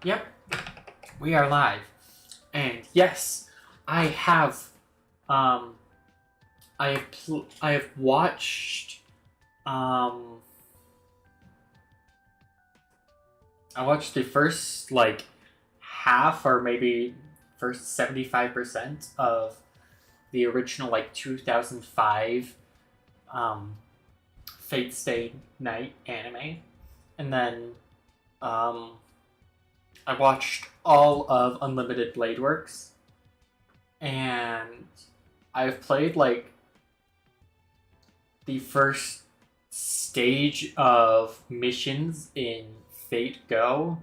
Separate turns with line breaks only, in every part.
Yep, we are live. And yes, I have I have watched I watched the first like half or maybe first 75% of the original like 2005 um Fate Stay Night anime. And then um I watched all of Unlimited Blade Works, and I've played like the first stage of missions in Fate Go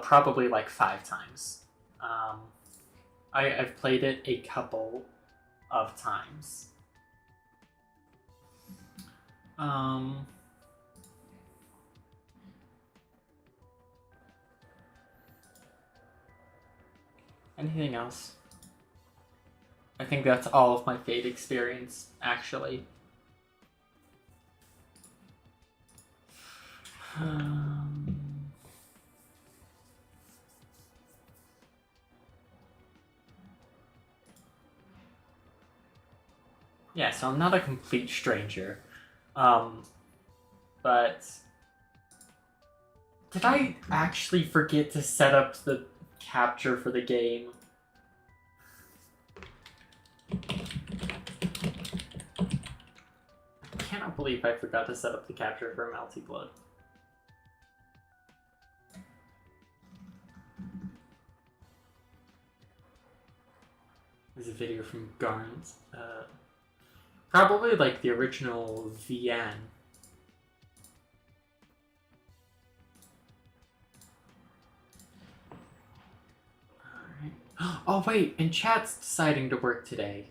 probably like 5 times. Um, I've played it a couple of times. Um, Anything else? I think that's all of my Fate experience, actually. Yeah, so I'm not a complete stranger. But did I actually forget to set up the capture for the game? I cannot believe I forgot to set up the capture for Melty Blood. There's a video from Garnt. Probably like the original VN. Alright. Oh wait, and chat's deciding to work today.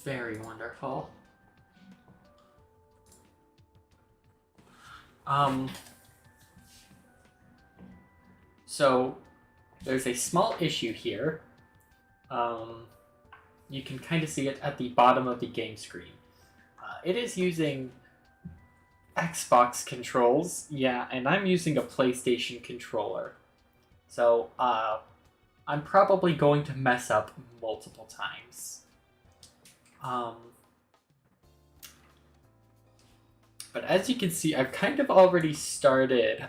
Very wonderful. So there's a small issue here. You can kind of see it at the bottom of the game screen. It is using Xbox controls, yeah, and I'm using a PlayStation controller. So I'm probably going to mess up multiple times. But as you can see, I've kind of already started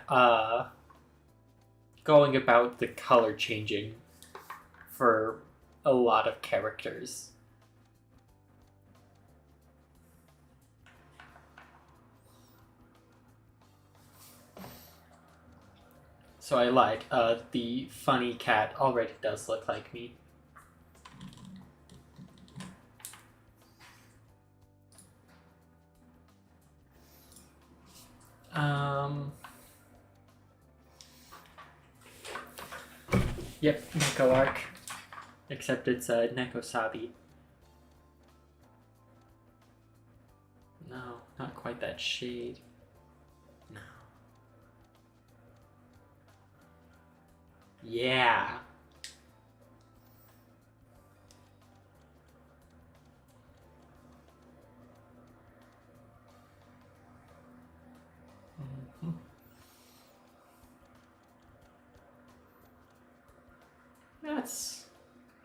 going about the color changing for a lot of characters. So I lied. The funny cat already does look like me. Yep, Neko arc. Except it's Neko Sabi. No, not quite that shade. No. Yeah. Mm-hmm. That's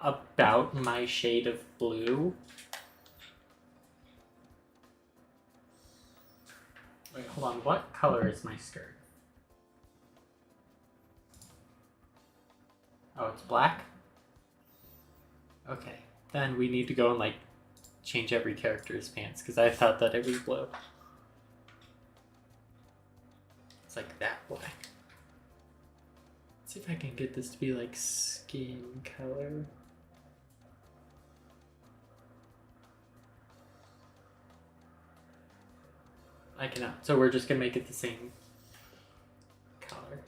about my shade of blue. Wait, hold on. What color is my skirt? Oh, it's black? Okay. Then we need to go and, like, change every character's pants, because I thought that it was blue. It's like that black. Let's see if I can get this to be, like, skin color. I cannot. So we're just gonna make it the same color.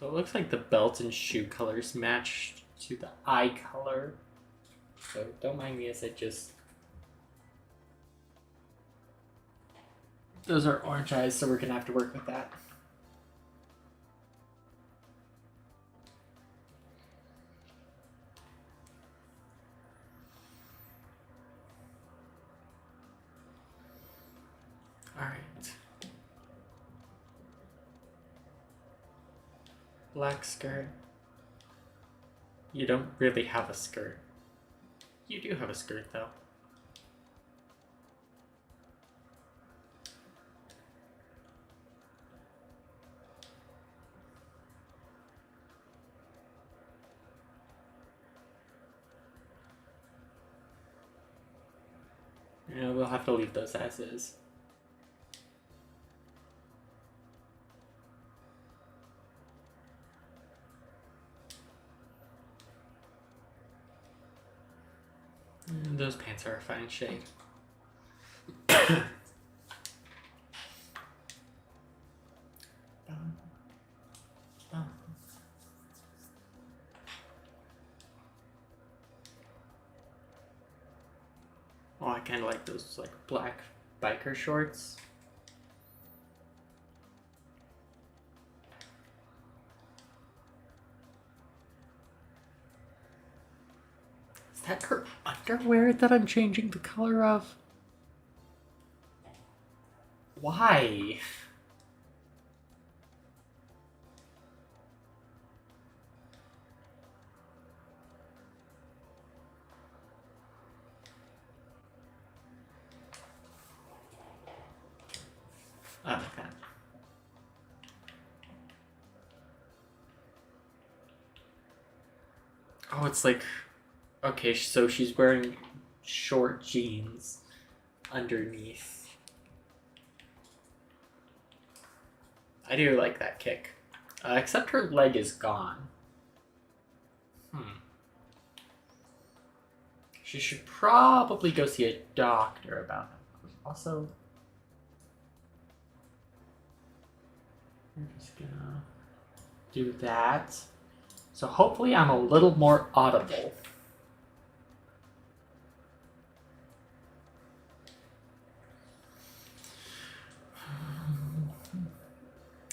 So it looks like the belt and shoe colors match to the eye color. So don't mind me as I just... Those are orange eyes, so we're gonna have to work with that. Alright. Black skirt. You don't really have a skirt. You do have a skirt, though. Yeah, we'll have to leave those as is. And those pants are a fine shade. Oh, I kind of like those like black biker shorts. Is that her underwear that I'm changing the color of? Why? Oh, okay. Oh, it's like... Okay, so she's wearing short jeans underneath. I do like that kick. Except her leg is gone. She should probably go see a doctor about it. Also... I'm just gonna do that. So hopefully I'm a little more audible.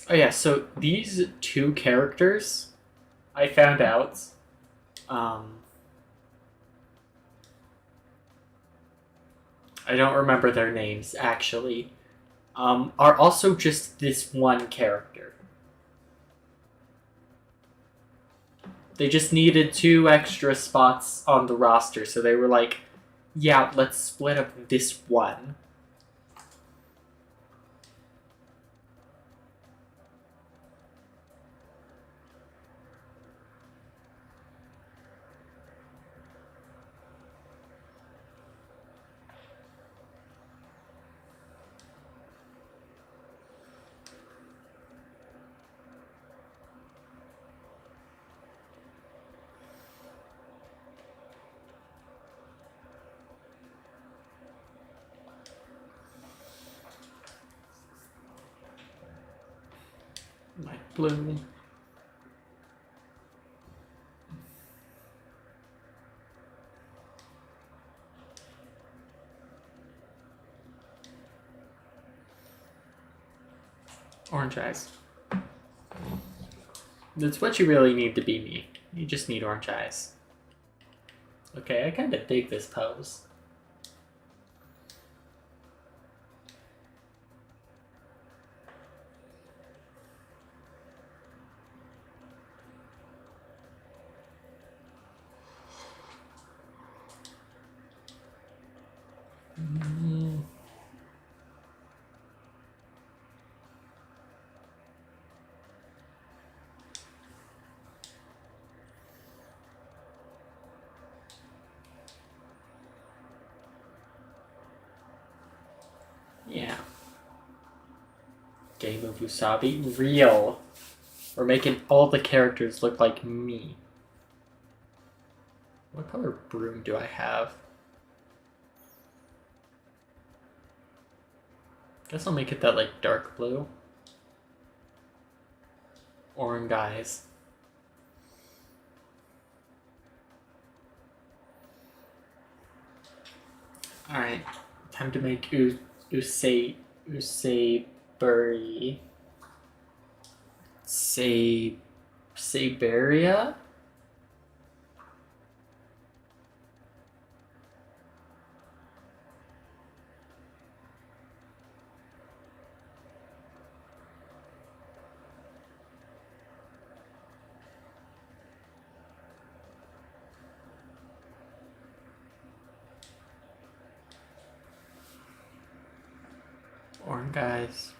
Oh yeah, so these two characters, I found out, I don't remember their names actually, are also just this one character. They just needed 2 extra spots on the roster, so they were like, yeah, let's split up this one. Light blue. Orange eyes. That's what you really need to be me. You just need orange eyes. Okay, I kind of dig this pose. Yeah. Game of Usabi? Real. We're making all the characters look like me. What color broom do I have? Guess I'll make it that like dark blue. Orange eyes. Alright. Time to make Usabi. Saberia? Orange guys.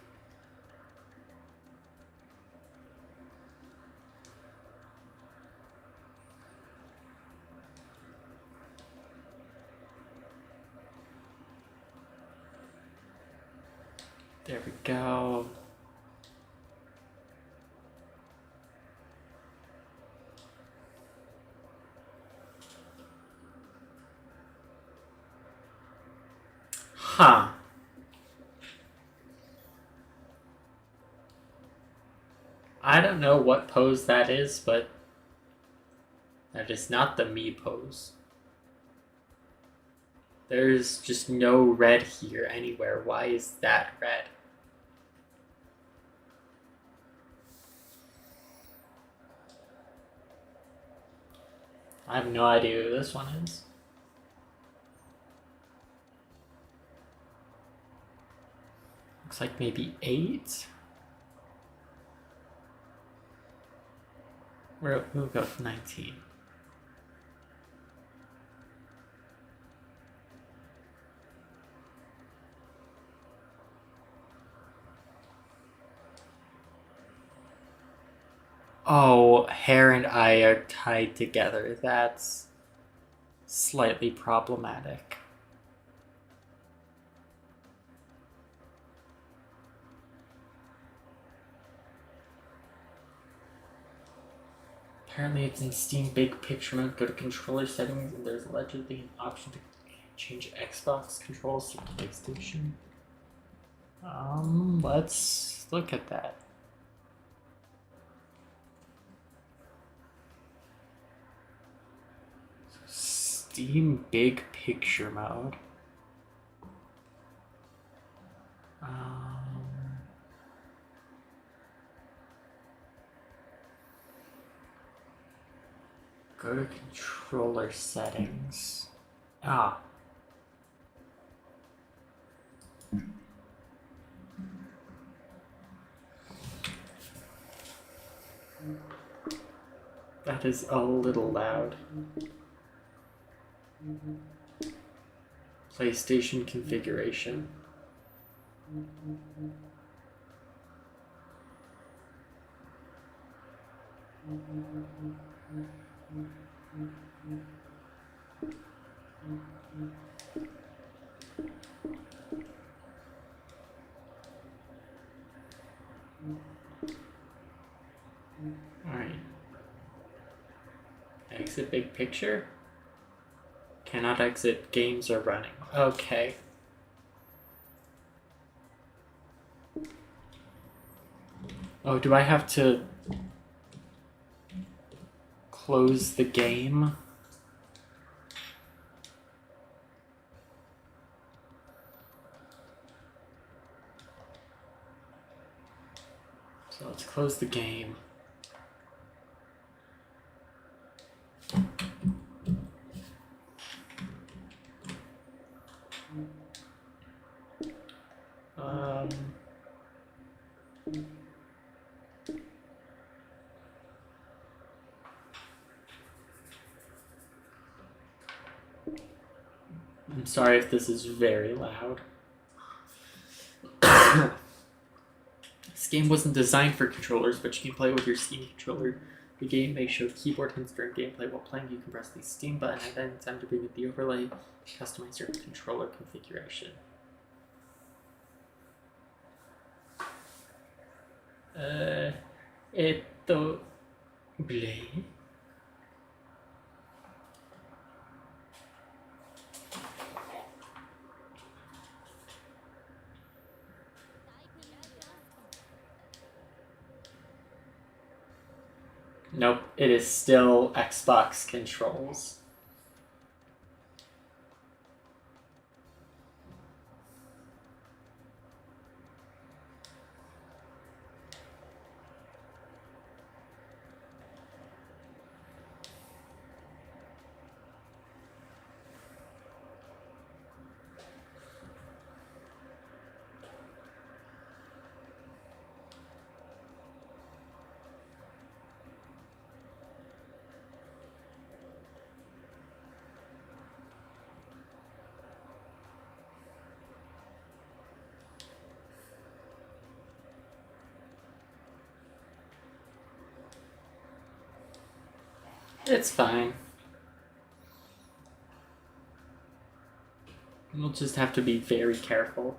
There we go. Huh. I don't know what pose that is, but that is not the me pose. There's just no red here anywhere. Why is that red? I have no idea who this one is. Looks like maybe 8. We'll go with 19. Oh, hair and eye are tied together. That's slightly problematic. Apparently it's in Steam Big Picture Mode. Go to controller settings and there's allegedly an option to change Xbox controls to PlayStation. Let's look at that. Steam Big Picture Mode. Go to controller settings. Ah. That is a little loud. PlayStation configuration. Alright. Exit big picture. Cannot exit, games are running. Okay. Oh, do I have to close the game? So let's close the game. I'm sorry if this is very loud. This game wasn't designed for controllers, but you can play with your Steam controller. The game may show keyboard hints during gameplay. While playing, you can press the Steam button and then it's time to bring up the overlay to customize your controller configuration. Bleh. Nope, it is still Xbox controls. It's fine. We'll just have to be very careful.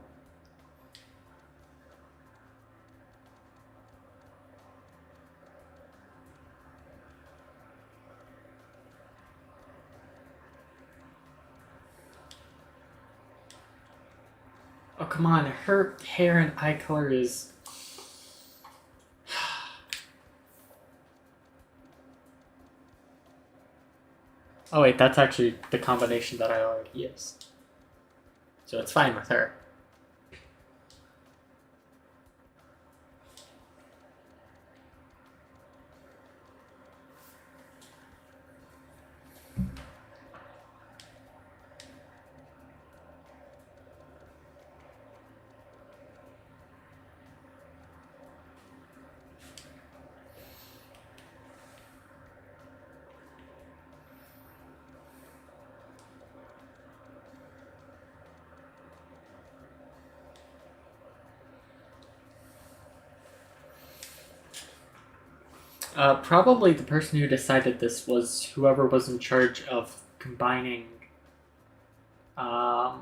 Oh, come on. Her hair and eye color is... Oh, wait, that's actually the combination that I already used. So it's fine with her. Probably the person who decided this was whoever was in charge of combining, like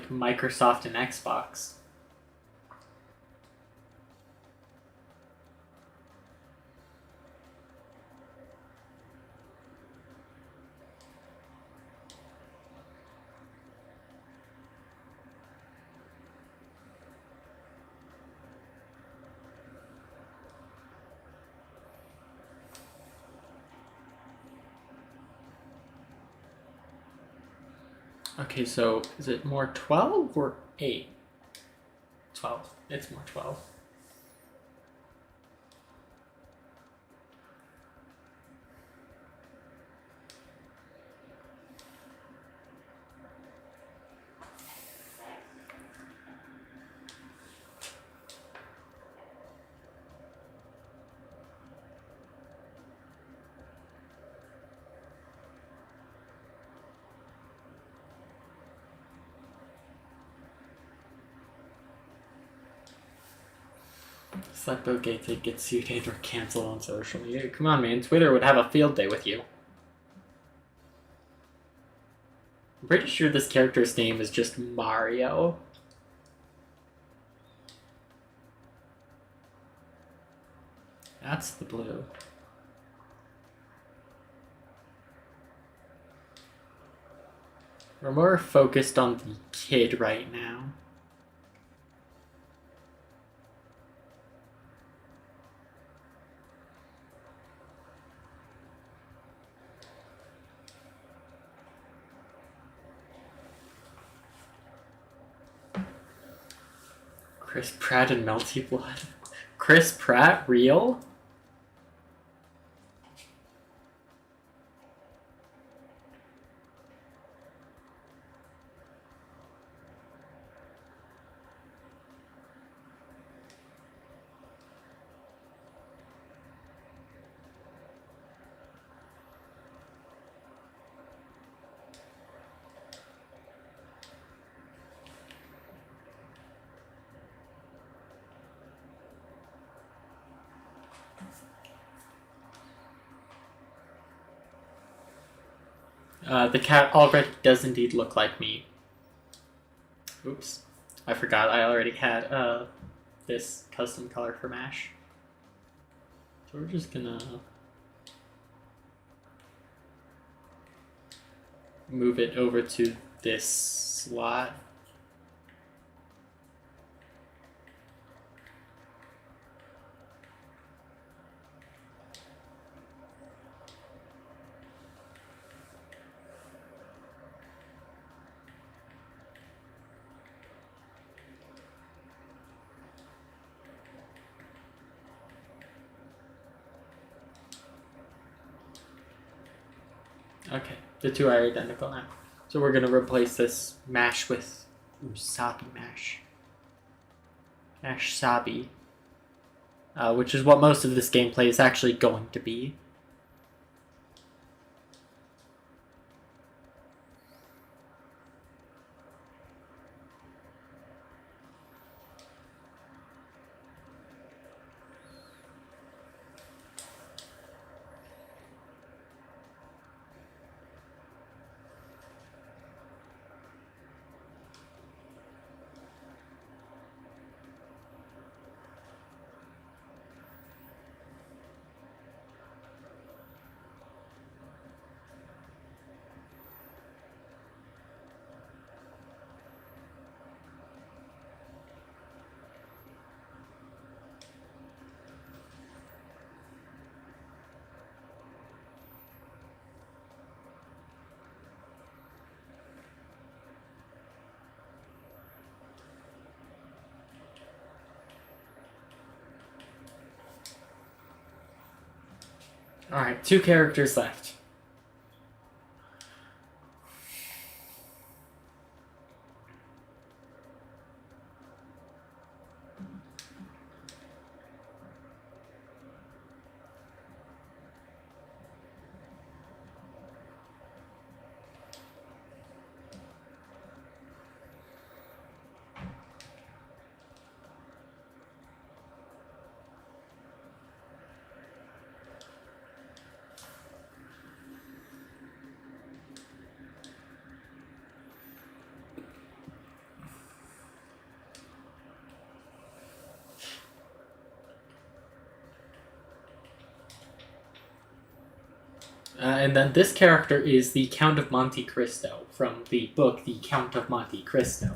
Microsoft and Xbox. Okay, so is it more 12 or 8? 12. It's more 12. Slap Bill Gates gets sued or canceled on social media. Come on, man. Twitter would have a field day with you. I'm pretty sure this character's name is just Mario. That's the blue. We're more focused on the kid right now. Chris Pratt and Melty Blood. Chris Pratt, real? The cat already does indeed look like me. Oops. I forgot I already had this custom color for MASH. So we're just gonna move it over to this slot. Okay, the two are identical now. So we're gonna replace this mash with Usabi mash. Mash Sabi. Which is what most of this gameplay is actually going to be. Alright, 2 characters left. And then this character is the Count of Monte Cristo from the book The Count of Monte Cristo.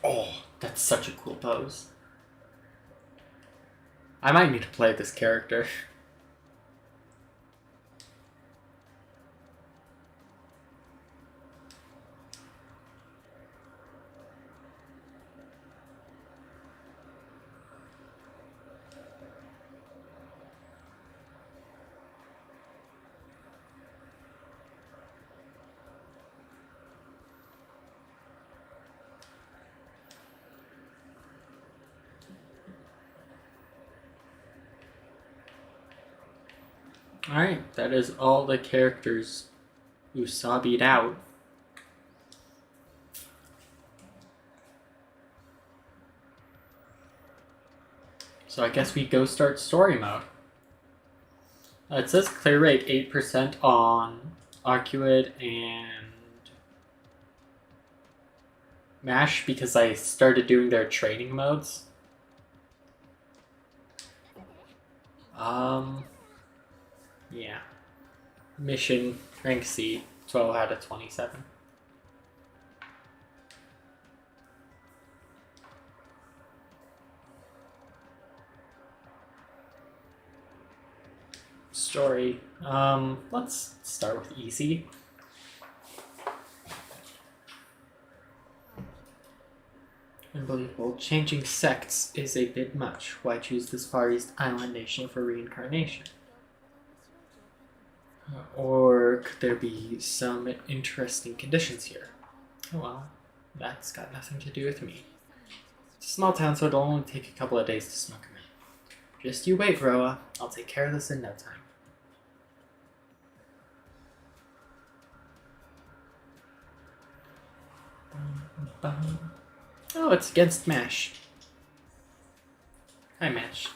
Oh, that's such a cool pose. I might need to play this character. Alright, that is all the characters Usabi'd out. So I guess we go start story mode. It says clear rate 8% on Arcuid and MASH because I started doing their training modes. Yeah. Mission, rank C, 12 out of 27. Story. Let's start with easy. Unbelievable. Changing sects is a bit much. Why choose this Far East Island nation for reincarnation? Or could there be some interesting conditions here? Oh well, that's got nothing to do with me. It's a small town, so it'll only take a couple of days to smoke them in. Just you wait, Roa. I'll take care of this in no time. Oh, it's against MASH. Hi, MASH.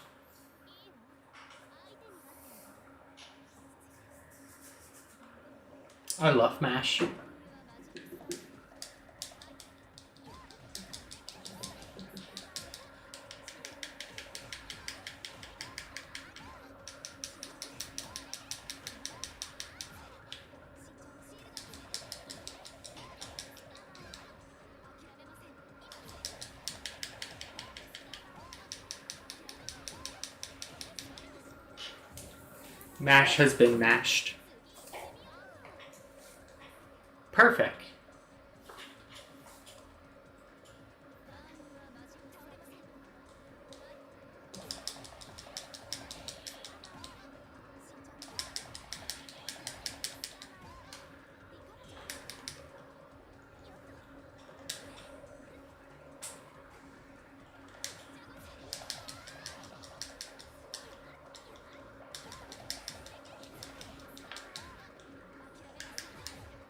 I love MASH. MASH has been mashed. Perfect.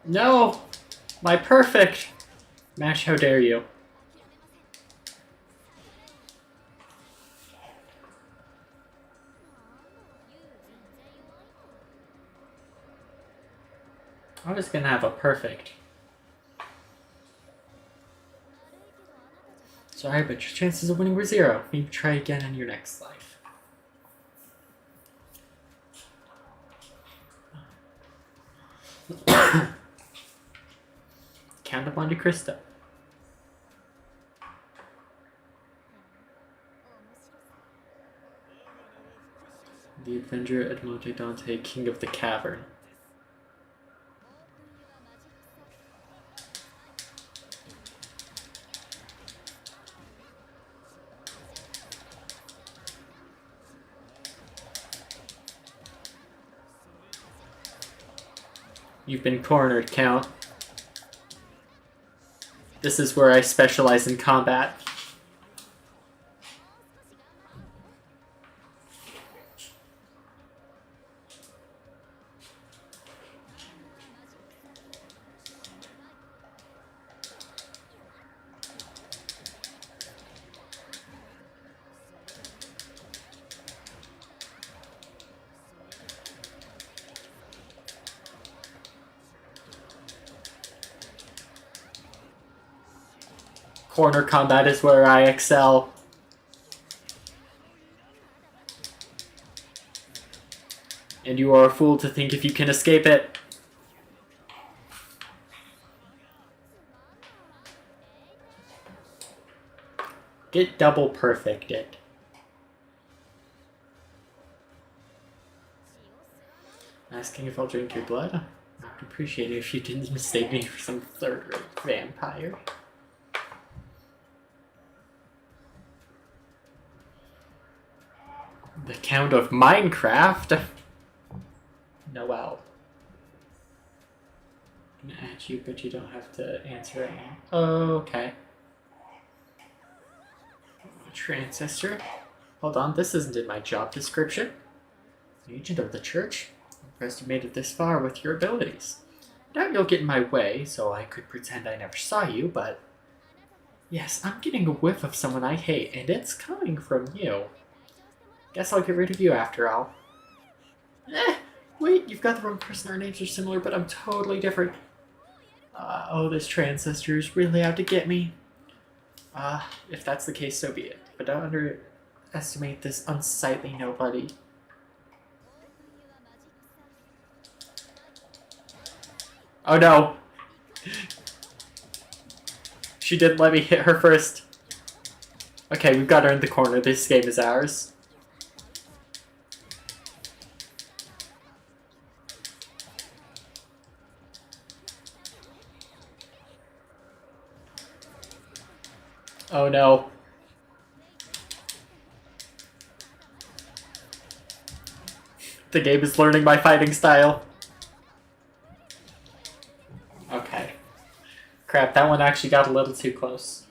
No! My perfect! MASH, how dare you? I was gonna have a perfect. Sorry, but your chances of winning were 0. Maybe try again in your next life. Count of Monte Cristo. The Avenger Edmonte Dante, King of the Cavern. You've been cornered, Count. This is where I specialize in combat. Corner combat is where I excel. And you are a fool to think if you can escape it. Get double perfected. Asking if I'll drink your blood? I would appreciate it if you didn't mistake me for some third-rate vampire. The Count of Minecraft? Noel. I'm gonna add you, but you don't have to answer right now. Okay. True ancestor. Hold on, this isn't in my job description. Agent of the church? I'm impressed you made it this far with your abilities. Doubt you'll get in my way, so I could pretend I never saw you, but... Yes, I'm getting a whiff of someone I hate, and it's coming from you. Guess I'll get rid of you after all. Wait, you've got the wrong person. Our names are similar, but I'm totally different. Oh, this true ancestor is really out to get me. If that's the case, so be it. But don't underestimate this unsightly nobody. Oh no! She didn't let me hit her first. Okay, we've got her in the corner. This game is ours. Oh no. The game is learning my fighting style. Okay. Crap, that one actually got a little too close.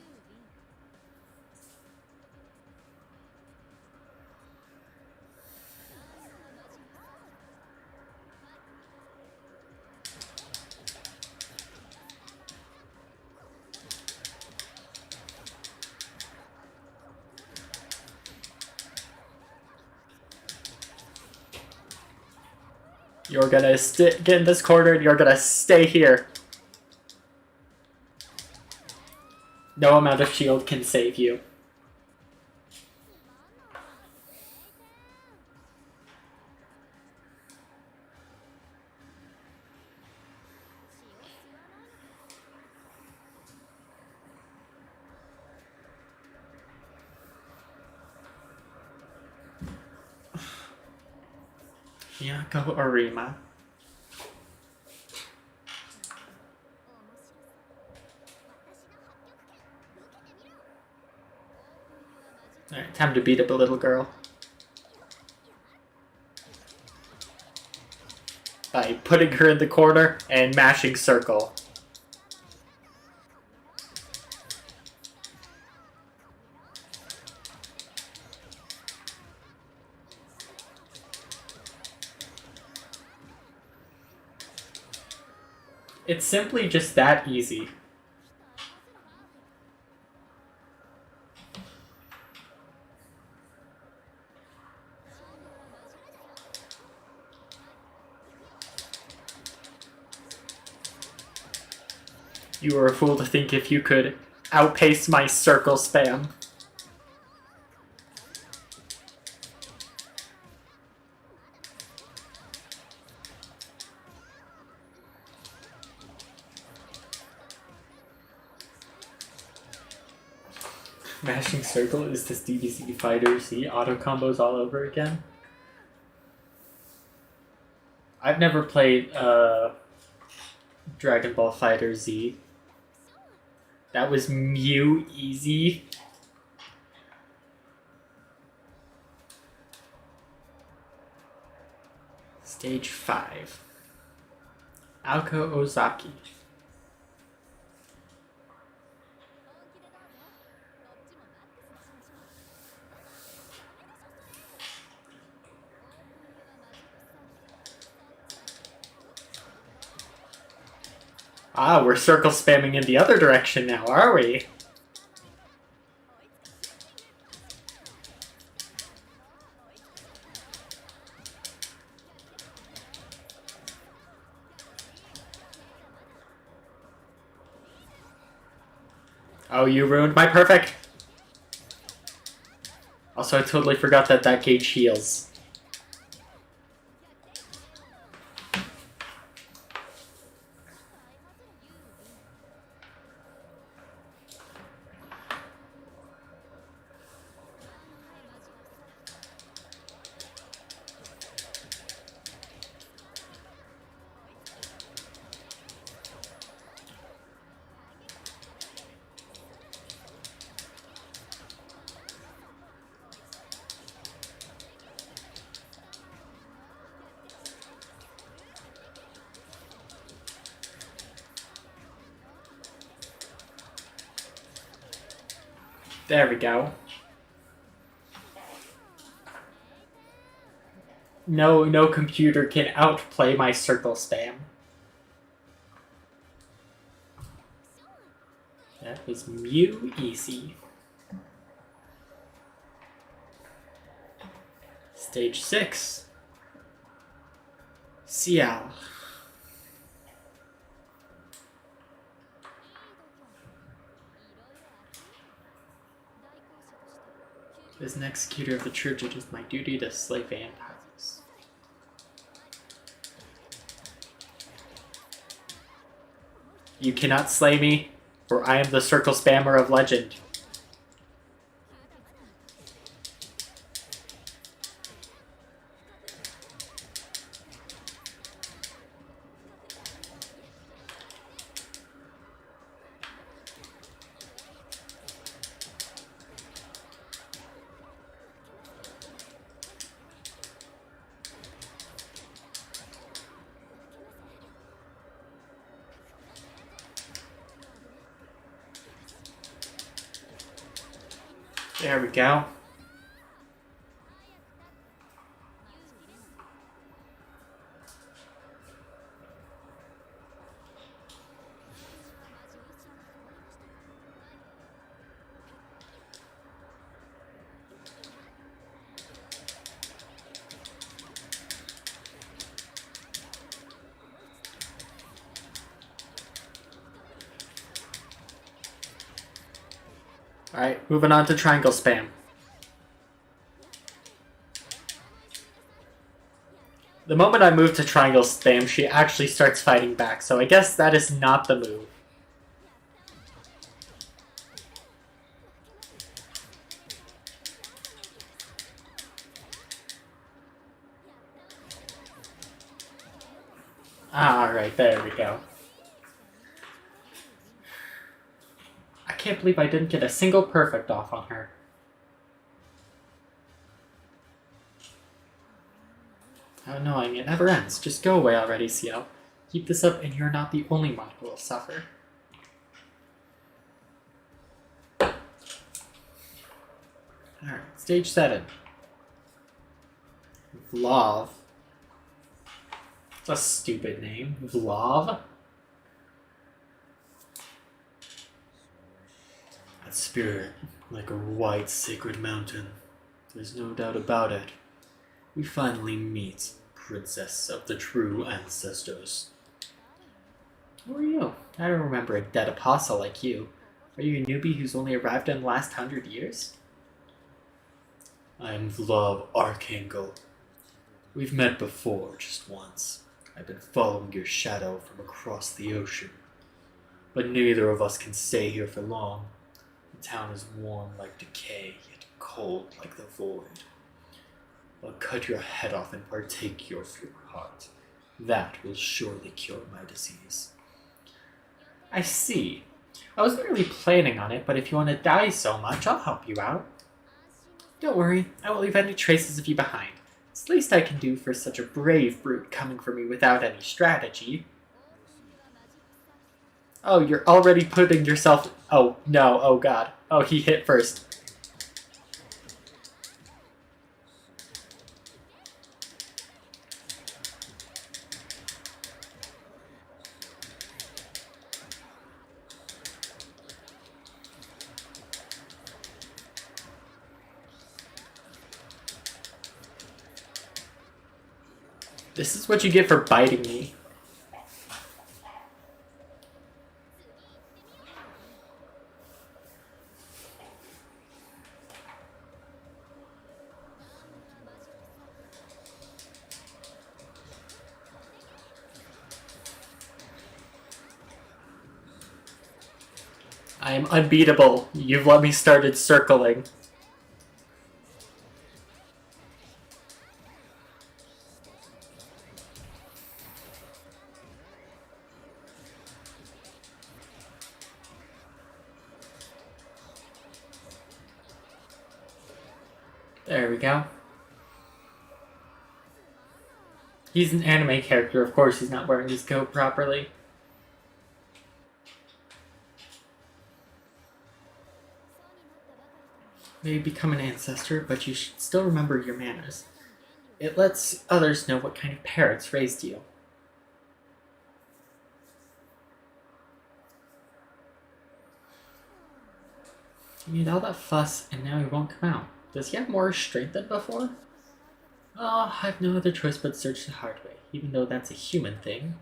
You're gonna get in this corner and you're gonna stay here. No amount of shield can save you. Yako Arima. Alright, time to beat up a little girl. By putting her in the corner and mashing circle. It's simply just that easy. You were a fool to think if you could outpace my circle spam. Mashing circle is this DBZ Fighter Z auto combos all over again. I've never played Dragon Ball Fighter Z. That was Mew easy. Stage 5. Aoko Ozaki. Ah, we're circle spamming in the other direction now, are we? Oh, you ruined my perfect! Also, I totally forgot that that gauge heals. There we go. No computer can outplay my circle spam. That was Mew easy. Stage 6. Xiao. As an executor of the church, it is my duty to slay vampires. You cannot slay me, for I am the circle spammer of legend. There we go. Alright, moving on to triangle spam. The moment I move to triangle spam, she actually starts fighting back, so I guess that is not the move. Alright, there we go. I can't believe I didn't get a single perfect off on her. How annoying, it never ends. Just go away already, Xiao. Keep this up and you're not the only one who will suffer. Alright, stage 7. Vlov. It's a stupid name. Vlov? That spirit, like a white sacred mountain. There's no doubt about it. We finally meet, princess of the true ancestors. Who are you? I don't remember a dead apostle like you. Are you a newbie who's only arrived in the last 100 years? I'm Vlov Archangel. We've met before, just once. I've been following your shadow from across the ocean. But neither of us can stay here for long. The town is warm like decay, yet cold like the void. I'll cut your head off and partake your heart. That will surely cure my disease. I see. I wasn't really planning on it, but if you want to die so much, I'll help you out. Don't worry, I won't leave any traces of you behind. It's the least I can do for such a brave brute coming for me without any strategy. Oh, you're already putting yourself... Oh, no. Oh, God. Oh, he hit first. This is what you get for biting me. I am unbeatable. You've let me started circling. There we go. He's an anime character, of course he's not wearing his coat properly. Maybe become an ancestor, but you should still remember your manners. It lets others know what kind of parents raised you. You made all that fuss, and now he won't come out. Does he have more strength than before? Oh, I've no other choice but search the hard way, even though that's a human thing.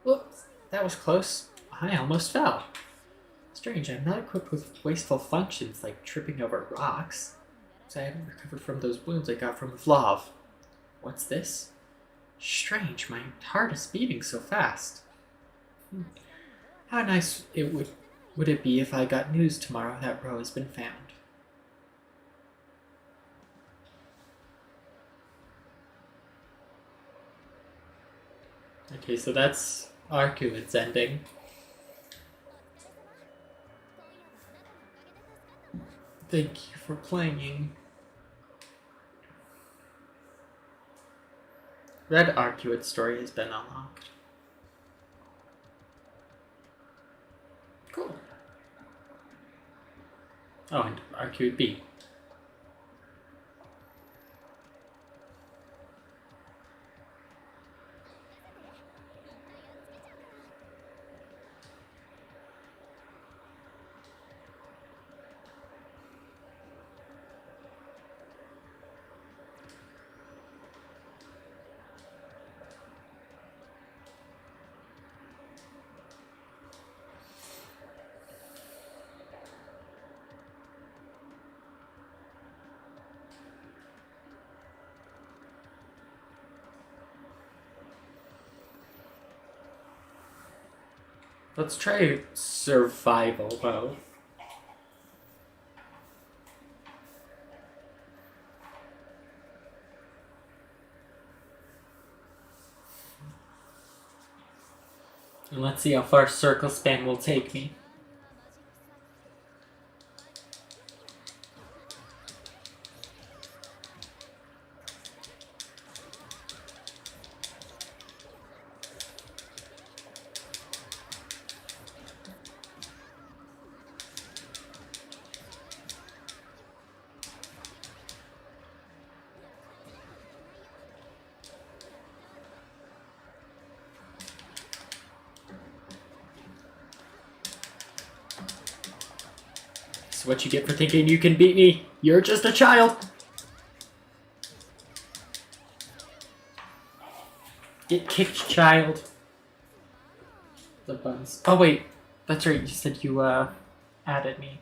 Whoops, that was close. I almost fell. Strange, I'm not equipped with wasteful functions like tripping over rocks. So I haven't recovered from those wounds I got from Vlav. What's this? Strange, my heart is beating so fast. How nice it would it be if I got news tomorrow that Ro has been found? Okay, so that's Arcuit's ending. Thank you for playing. Red Arcuit's story has been unlocked. Cool. Oh, and Arcuit B. Let's try survival mode. And let's see how far circle span will take me. That's what you get for thinking you can beat me. You're just a child. Get kicked, child. The buns. Oh wait, that's right. You said you added me.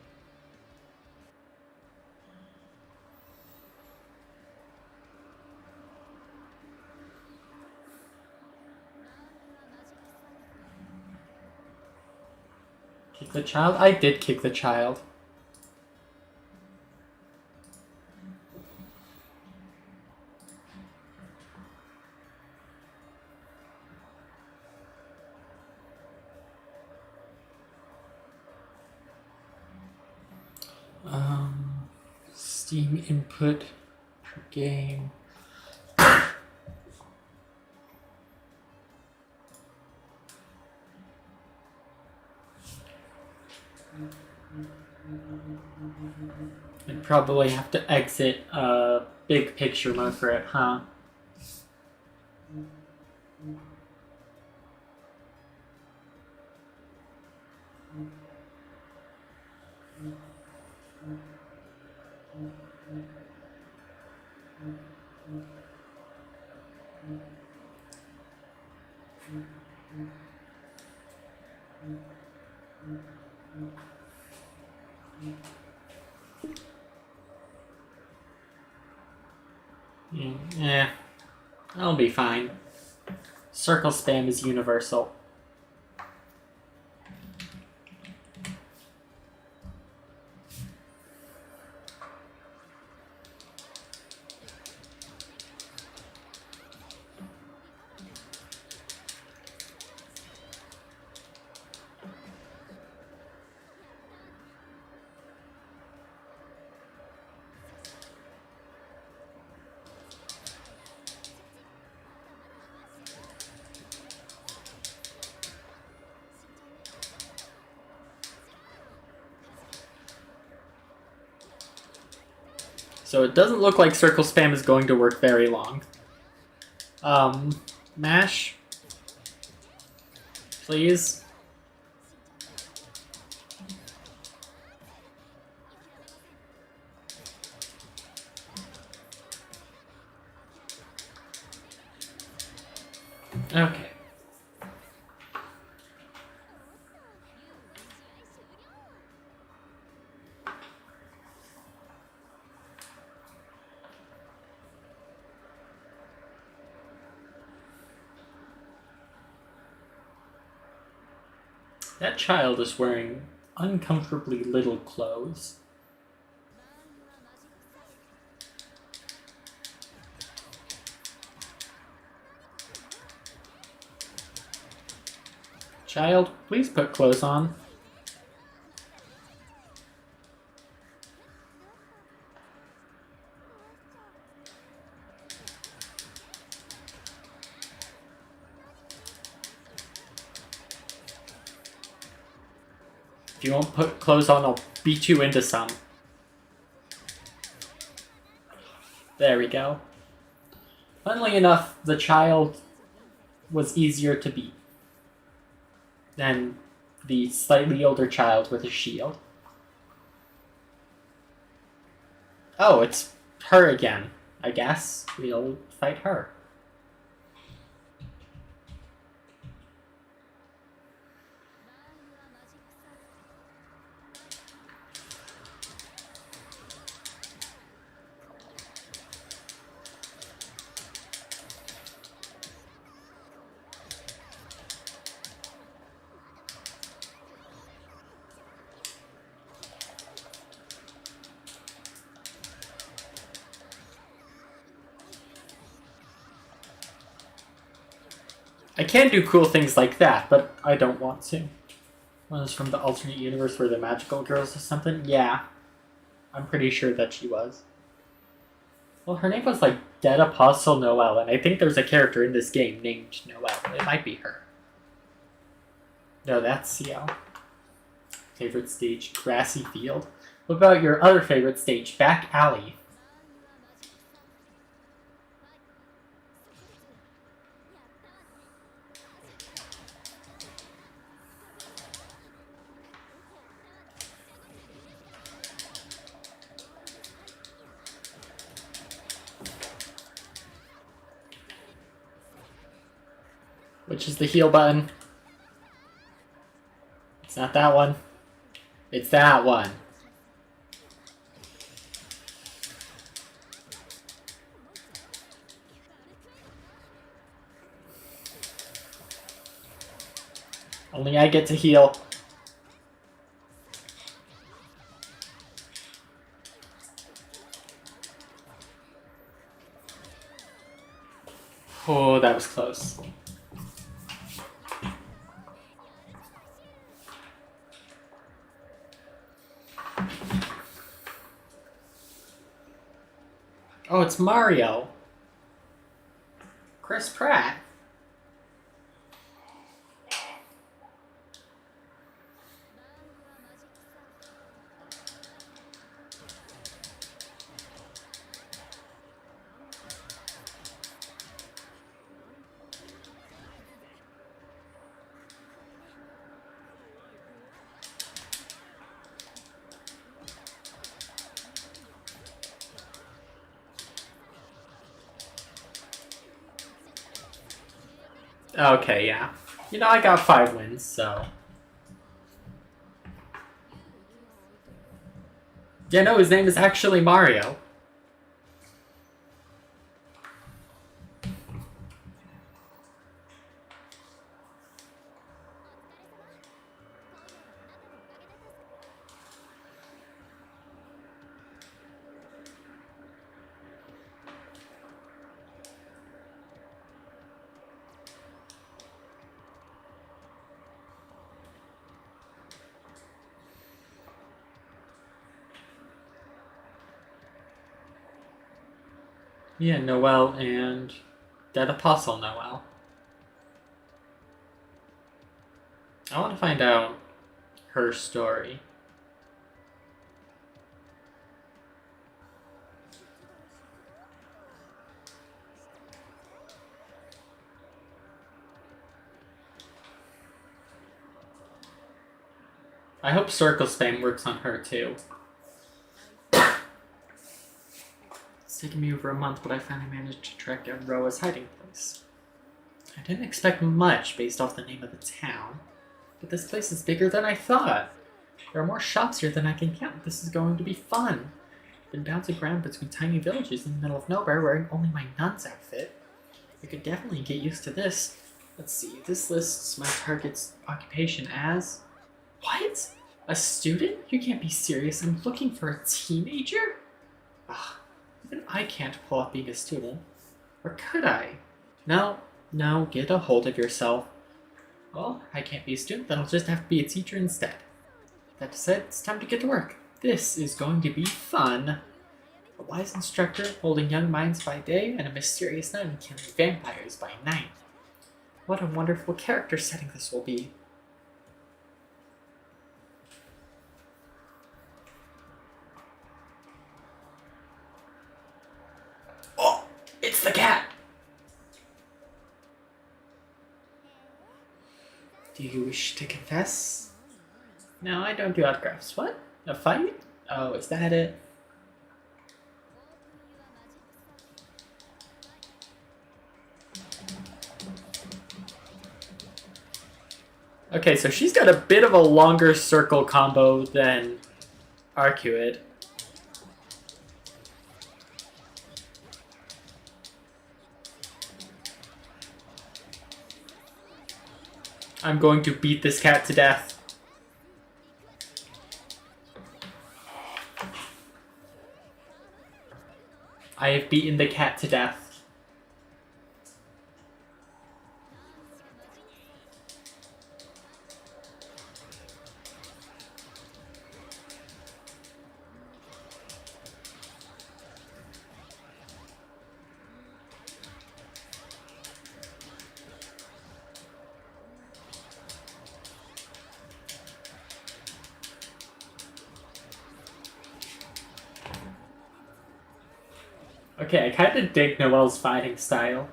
Kick the child? I did kick the child. Steam input game. I'd probably have to exit big picture mode for it, huh? Yeah, I'll be fine. Circle spam is universal. So it doesn't look like circle spam is going to work very long. Mash? Please? Okay. That child is wearing uncomfortably little clothes. Child, please put clothes on. If you won't put clothes on, I'll beat you into some. There we go. Funnily enough, the child was easier to beat than the slightly older child with a shield. Oh, it's her again. I guess we'll fight her. I can do cool things like that, but I don't want to. One is from the alternate universe where the magical girls or something? Yeah. I'm pretty sure that she was. Well, her name was like Dead Apostle Noel, and I think there's a character in this game named Noel. It might be her. No, that's Ciel. Favorite stage, grassy field. What about your other favorite stage, back alley? Which is the heal button? It's not that one. It's that one. Only I get to heal. Oh, that was close. Oh, it's Mario. Chris Pratt. Okay, yeah. You know, I got 5 wins, so... Yeah, no, his name is actually Mario. Yeah, Noelle and Dead Apostle Noelle. I want to find out her story. I hope circle spam works on her too. It's taken me over a month, but I finally managed to track down Roa's hiding place. I didn't expect much based off the name of the town, but this place is bigger than I thought. There are more shops here than I can count. This is going to be fun. I've been bouncing around between tiny villages in the middle of nowhere wearing only my nun's outfit. I could definitely get used to this. Let's see, this lists my target's occupation as... What? A student? You can't be serious. I'm looking for a teenager? Ugh. Even I can't pull off being a student. Or could I? No, get a hold of yourself. Well, I can't be a student, then I'll just have to be a teacher instead. That said, it's time to get to work. This is going to be fun. A wise instructor holding young minds by day and a mysterious nun killing vampires by night. What a wonderful character setting this will be. It's the cat! Do you wish to confess? No, I don't do autographs. What? A fight? Oh, is that it? Okay, so she's got a bit of a longer circle combo than Arcuid. I'm going to beat this cat to death. I have beaten the cat to death. Okay, I kind of dig Noelle's fighting style.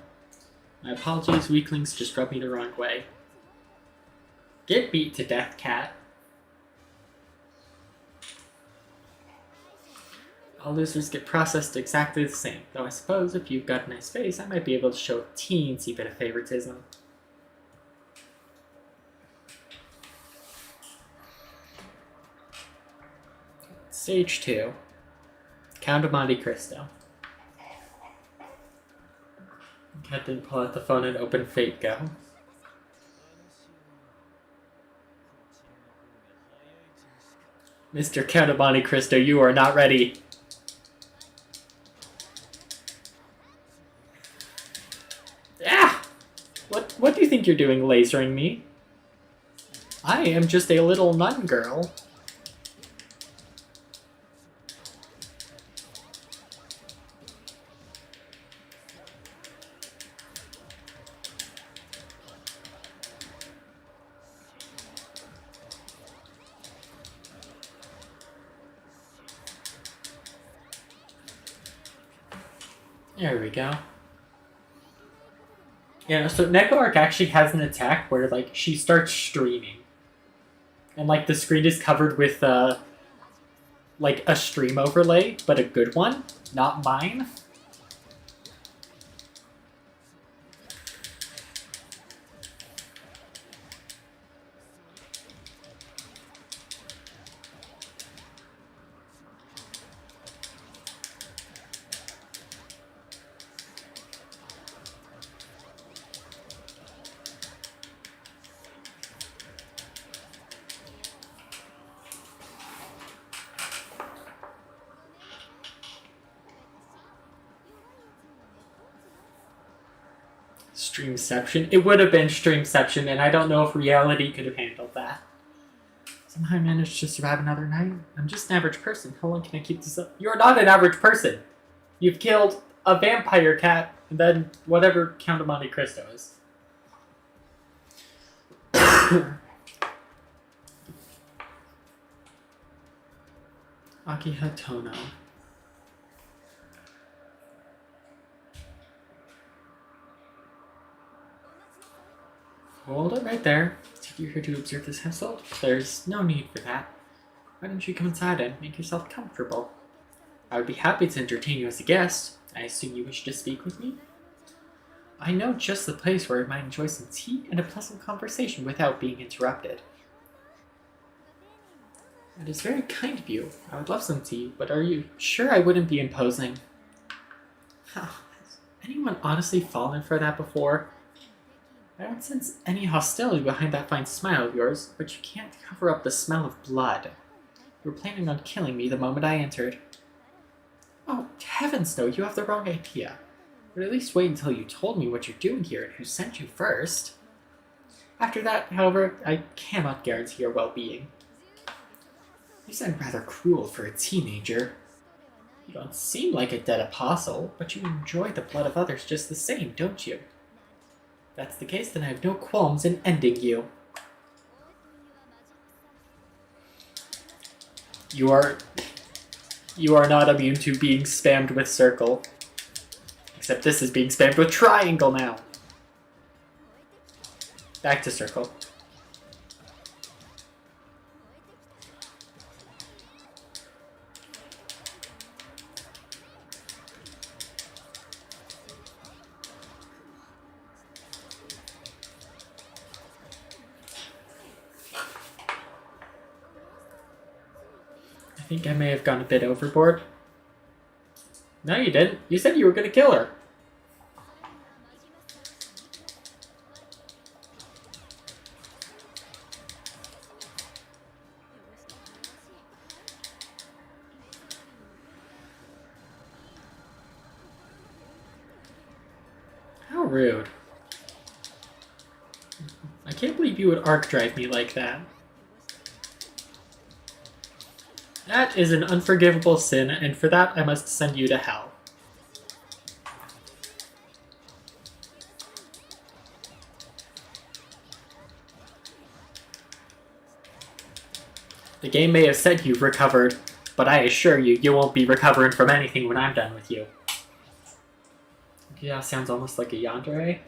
My apologies, weaklings just rubbed me the wrong way. Get beat to death, cat. All losers get processed exactly the same, though I suppose if you've got a nice face, I might be able to show a teensy bit of favoritism. Stage 2. Count of Monte Cristo. Cat didn't pull out the phone and open Fate Go. Mr. Count of Monte Cristo, you are not ready. Ah! What do you think you're doing, lasering me? I am just a little nun girl. There we go. Yeah, so NekoArc actually has an attack where, like, she starts streaming. And, like, the screen is covered with, like, a stream overlay, but a good one, not mine. Streamception. It would have been Streamception, and I don't know if reality could have handled that. Somehow I managed to survive another night. I'm just an average person. How long can I keep this up? You're not an average person. You've killed a vampire cat, and then whatever Count of Monte Cristo is. Akihatono. Hold it right there. Take you here to observe this household? There's no need for that. Why don't you come inside and make yourself comfortable? I would be happy to entertain you as a guest. I assume you wish to speak with me? I know just the place where I might enjoy some tea and a pleasant conversation without being interrupted. It is very kind of you. I would love some tea, but are you sure I wouldn't be imposing? Has anyone honestly fallen for that before? I don't sense any hostility behind that fine smile of yours, but you can't cover up the smell of blood. You were planning on killing me the moment I entered. Oh, heavens no, you have the wrong idea. But at least wait until you told me what you're doing here and who sent you first. After that, however, I cannot guarantee your well-being. You sound rather cruel for a teenager. You don't seem like a dead apostle, but you enjoy the blood of others just the same, don't you? If that's the case, then I have no qualms in ending you. You are not immune to being spammed with circle. Except this is being spammed with triangle now. Back to circle. I think I may have gone a bit overboard. No, you didn't. You said you were going to kill her. How rude. I can't believe you would arc drive me like that. That is an unforgivable sin, and for that I must send you to hell. The game may have said you've recovered, but I assure you, you won't be recovering from anything when I'm done with you. Yeah, sounds almost like a yandere.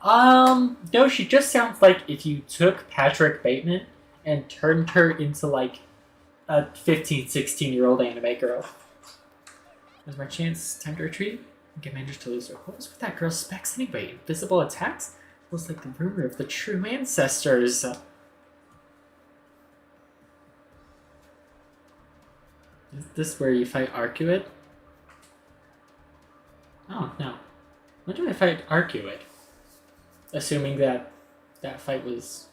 No, she just sounds like if you took Patrick Bateman and turned her into, like, a 15, 16-year-old anime girl. There's my chance. Time to retreat. I managed to lose her. What was with that girl's specs anyway? Invisible attacks? Looks like the rumor of the true ancestors. Is this where you fight Arcuid? Oh, no. When do I fight Arcuid? Assuming that that fight was...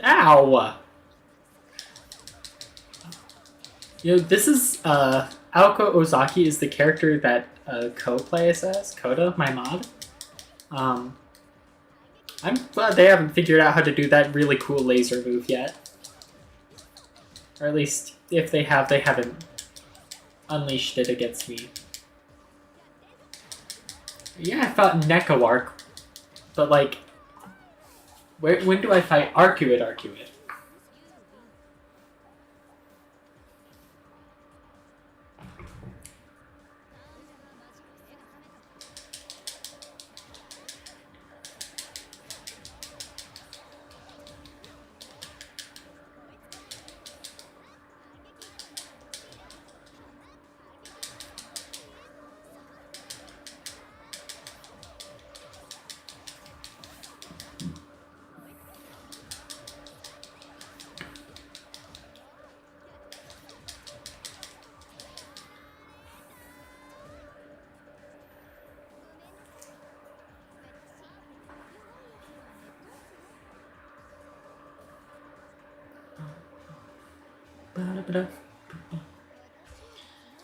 Ow! You know, this is, Aoko Ozaki is the character that, Ko plays as, Koda, my mod. I'm glad they haven't figured out how to do that really cool laser move yet. Or at least, if they have, they haven't unleashed it against me. Yeah, I fought NekoArc, but, like, When do I fight Arcuate?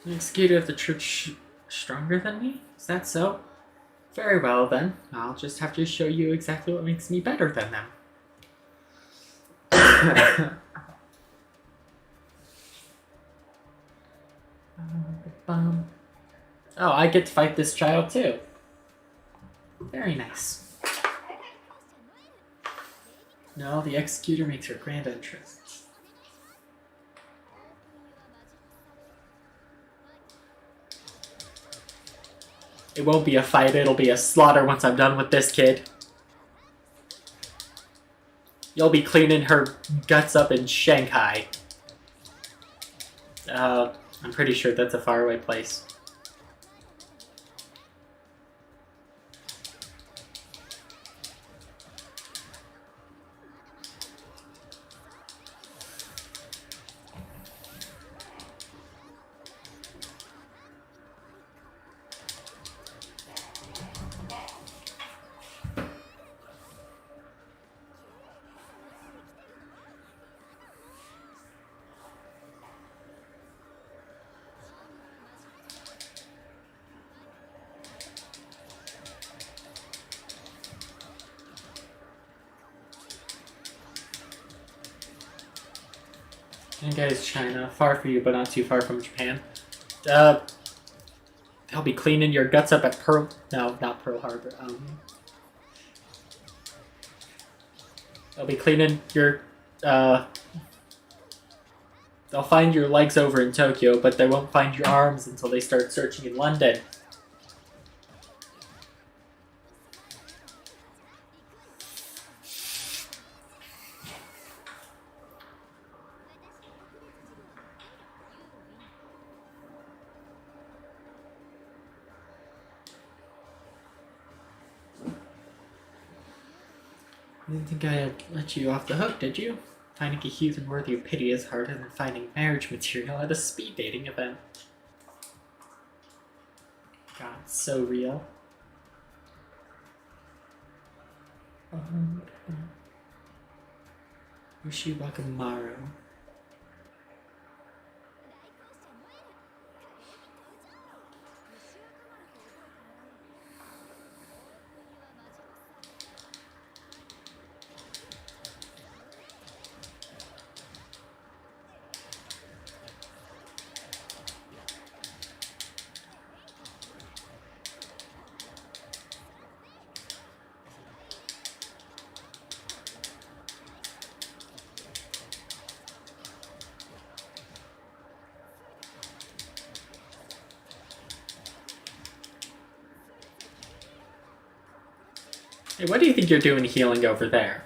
An executor of the church stronger than me? Is that so? Very well then. I'll just have to show you exactly what makes me better than them. Oh, I get to fight this child too. Very nice. No, the executor makes her grand entrance. It won't be a fight, it'll be a slaughter once I'm done with this kid. You'll be cleaning her guts up in Shanghai. I'm pretty sure that's a faraway place. Shanghai is China, far for you, but not too far from Japan. They'll be cleaning your guts up at Pearl... No, not Pearl Harbor. They'll be cleaning your... They'll find your legs over in Tokyo, but they won't find your arms until they start searching in London. I didn't think I'd let you off the hook, did you? Finding a heathen worthy of pity is harder than finding marriage material at a speed dating event. God, it's so real. Ushi Wakamaru. Hey, what do you think you're doing healing over there?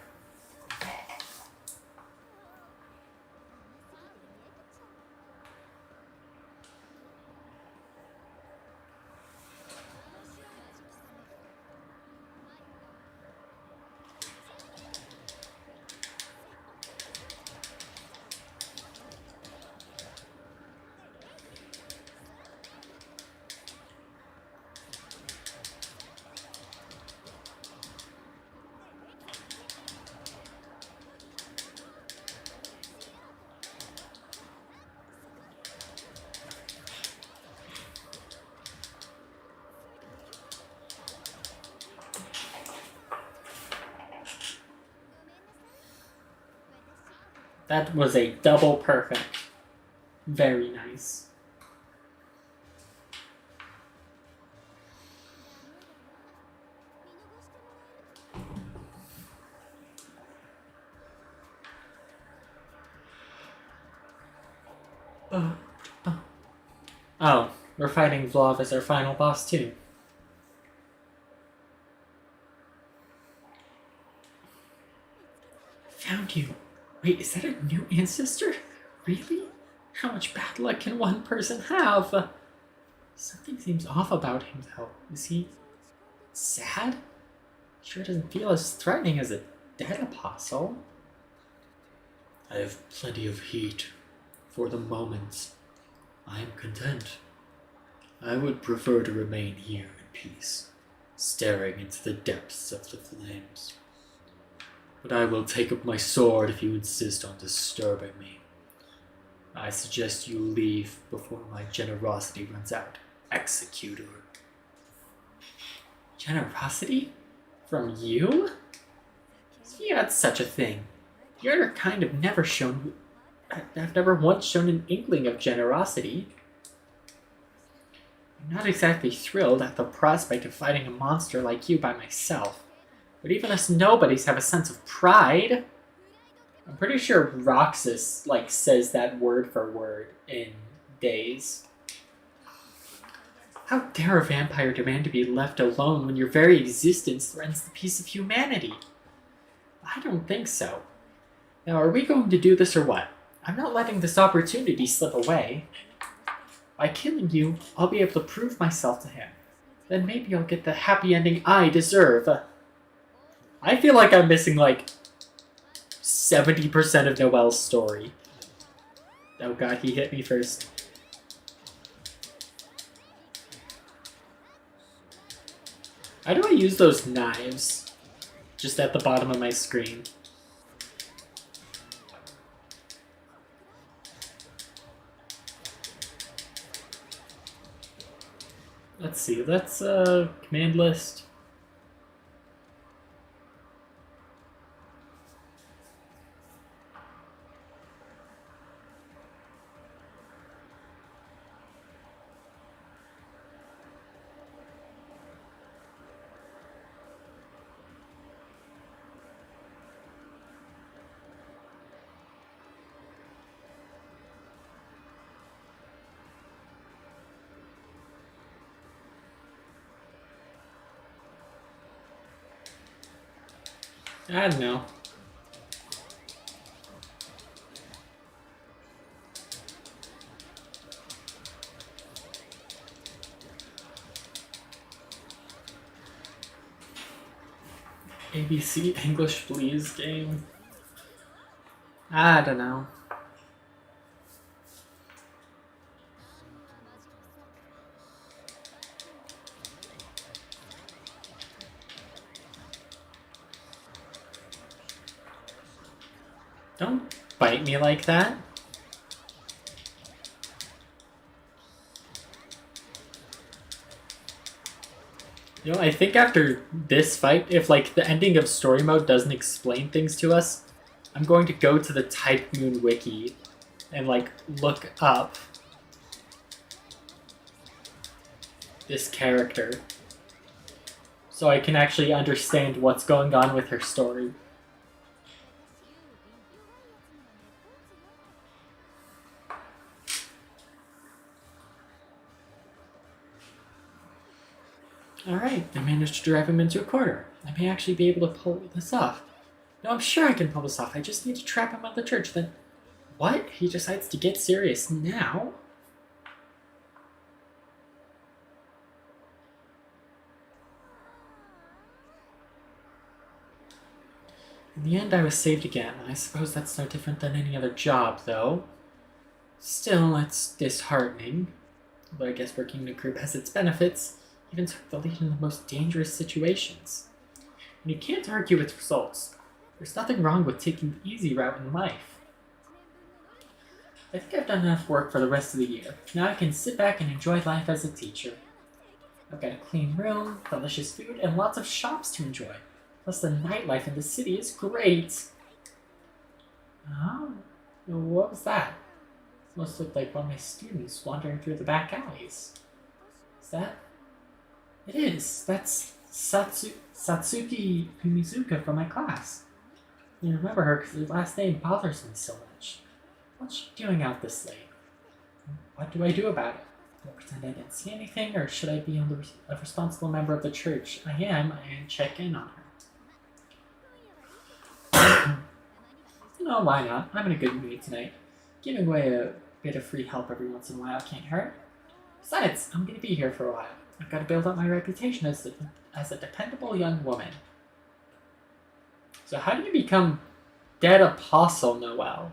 That was a double perfect. Very nice. Oh, we're fighting Vlov as our final boss too. Found you. Wait, is that a new ancestor? Really? How much bad luck can one person have? Something seems off about him, though. Is he sad? Sure doesn't feel as threatening as a dead apostle. I have plenty of heat. For the moment, I am content. I would prefer to remain here in peace, staring into the depths of the flames. But I will take up my sword if you insist on disturbing me. I suggest you leave before my generosity runs out, Executor. Generosity? From you? Yeah, it's such a thing. You're kind of never shown... I've never once shown an inkling of generosity. I'm not exactly thrilled at the prospect of fighting a monster like you by myself. But even us nobodies have a sense of pride. I'm pretty sure Roxas, says that word for word in Days. How dare a vampire demand to be left alone when your very existence threatens the peace of humanity? I don't think so. Now, are we going to do this or what? I'm not letting this opportunity slip away. By killing you, I'll be able to prove myself to him. Then maybe I'll get the happy ending I deserve. I feel like I'm missing, 70% of Noelle's story. Oh god, he hit me first. How do I use those knives? Just at the bottom of my screen. Let's see, let's, command list. I don't know. ABC English Please game. I don't know. Don't bite me like that. You know, I think after this fight, if the ending of story mode doesn't explain things to us, I'm going to go to the Type Moon wiki and look up this character so I can actually understand what's going on with her story. Alright, I managed to drive him into a corner. I may actually be able to pull this off. No, I'm sure I can pull this off. I just need to trap him at the church. Then, what? He decides to get serious now? In the end, I was saved again. I suppose that's no different than any other job, though. Still, it's disheartening. Although I guess working in a group has its benefits. Even took the lead in the most dangerous situations. And you can't argue with results. There's nothing wrong with taking the easy route in life. I think I've done enough work for the rest of the year. Now I can sit back and enjoy life as a teacher. I've got a clean room, delicious food, and lots of shops to enjoy. Plus the nightlife in the city is great. Oh, what was that? It must look like one of my students wandering through the back alleys. Is that? It is. That's Satsuki Umizuka from my class. I remember her because her last name bothers me so much. What's she doing out this late? What do I do about it? Do I pretend I didn't see anything, or should I be a responsible member of the church? I am, and check in on her. No, why not? I'm in a good mood tonight. Giving away a bit of free help every once in a while can't hurt. Besides, I'm going to be here for a while. I've got to build up my reputation as a dependable young woman. So how do you become Dead Apostle Noelle?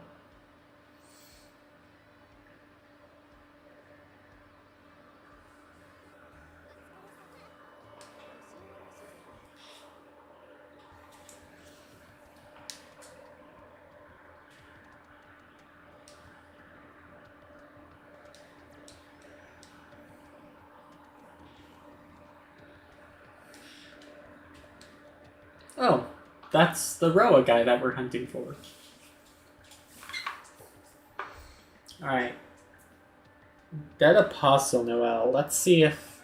Oh, that's the Roa guy that we're hunting for. Alright. Dead Apostle Noelle. Let's see if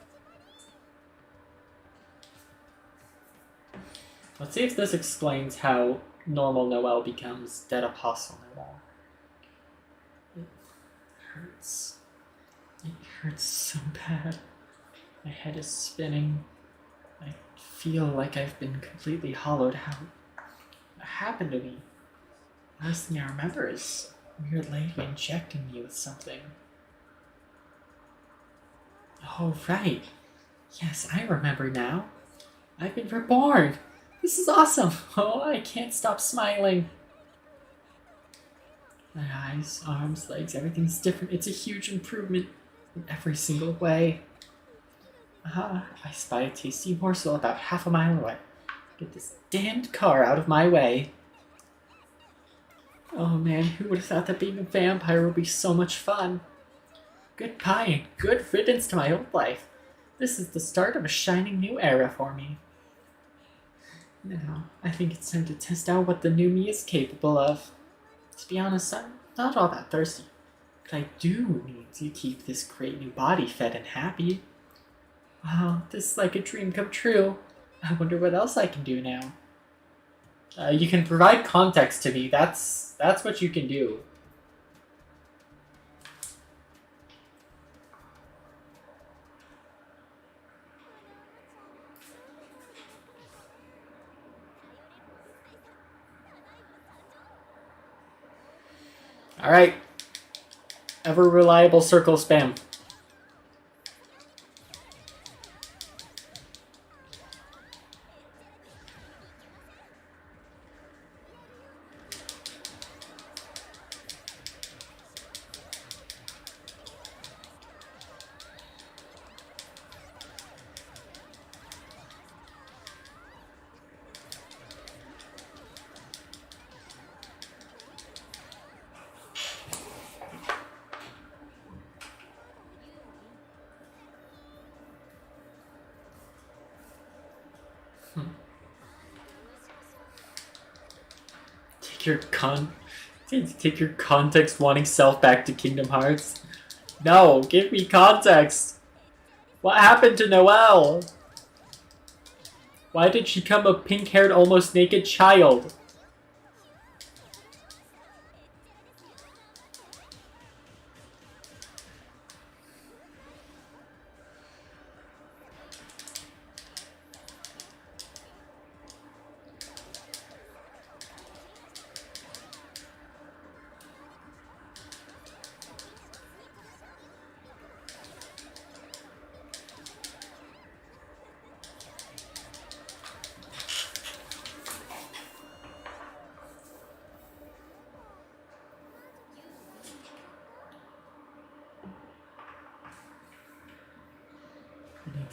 this explains how normal Noelle becomes Dead Apostle Noelle. It hurts. It hurts so bad. My head is spinning. I feel like I've been completely hollowed out. What happened to me? Last thing I remember is a weird lady injecting me with something. Oh, right. Yes, I remember now. I've been reborn. This is awesome. Oh, I can't stop smiling. My eyes, arms, legs, everything's different. It's a huge improvement in every single way. I spy a tasty morsel about half a mile away. Get this damned car out of my way. Oh man, who would have thought that being a vampire would be so much fun? Goodbye and good riddance to my old life. This is the start of a shining new era for me. Now, I think it's time to test out what the new me is capable of. To be honest, I'm not all that thirsty, but I do need to keep this great new body fed and happy. Wow, this is like a dream come true. I wonder what else I can do now. You can provide context to me. That's what you can do. All right. Ever reliable circle spam. Take your context wanting self back to Kingdom Hearts. No, give me context. What happened to Noelle? Why did she become a pink-haired, almost naked child?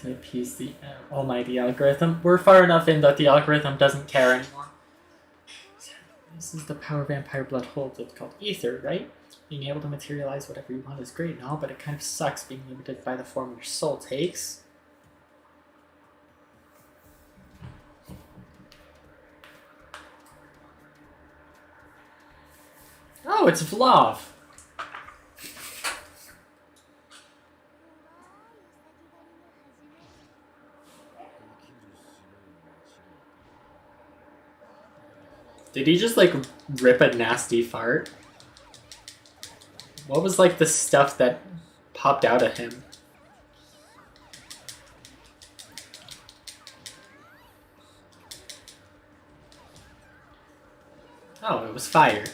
To appease the almighty algorithm. We're far enough in that the algorithm doesn't care anymore. This is the power vampire blood holds. It's called ether, right? Being able to materialize whatever you want is great and all, but it kind of sucks being limited by the form your soul takes. Oh, it's Vlav. Did he just, like, rip a nasty fart? What was like the stuff that popped out at him? Oh, it was fire.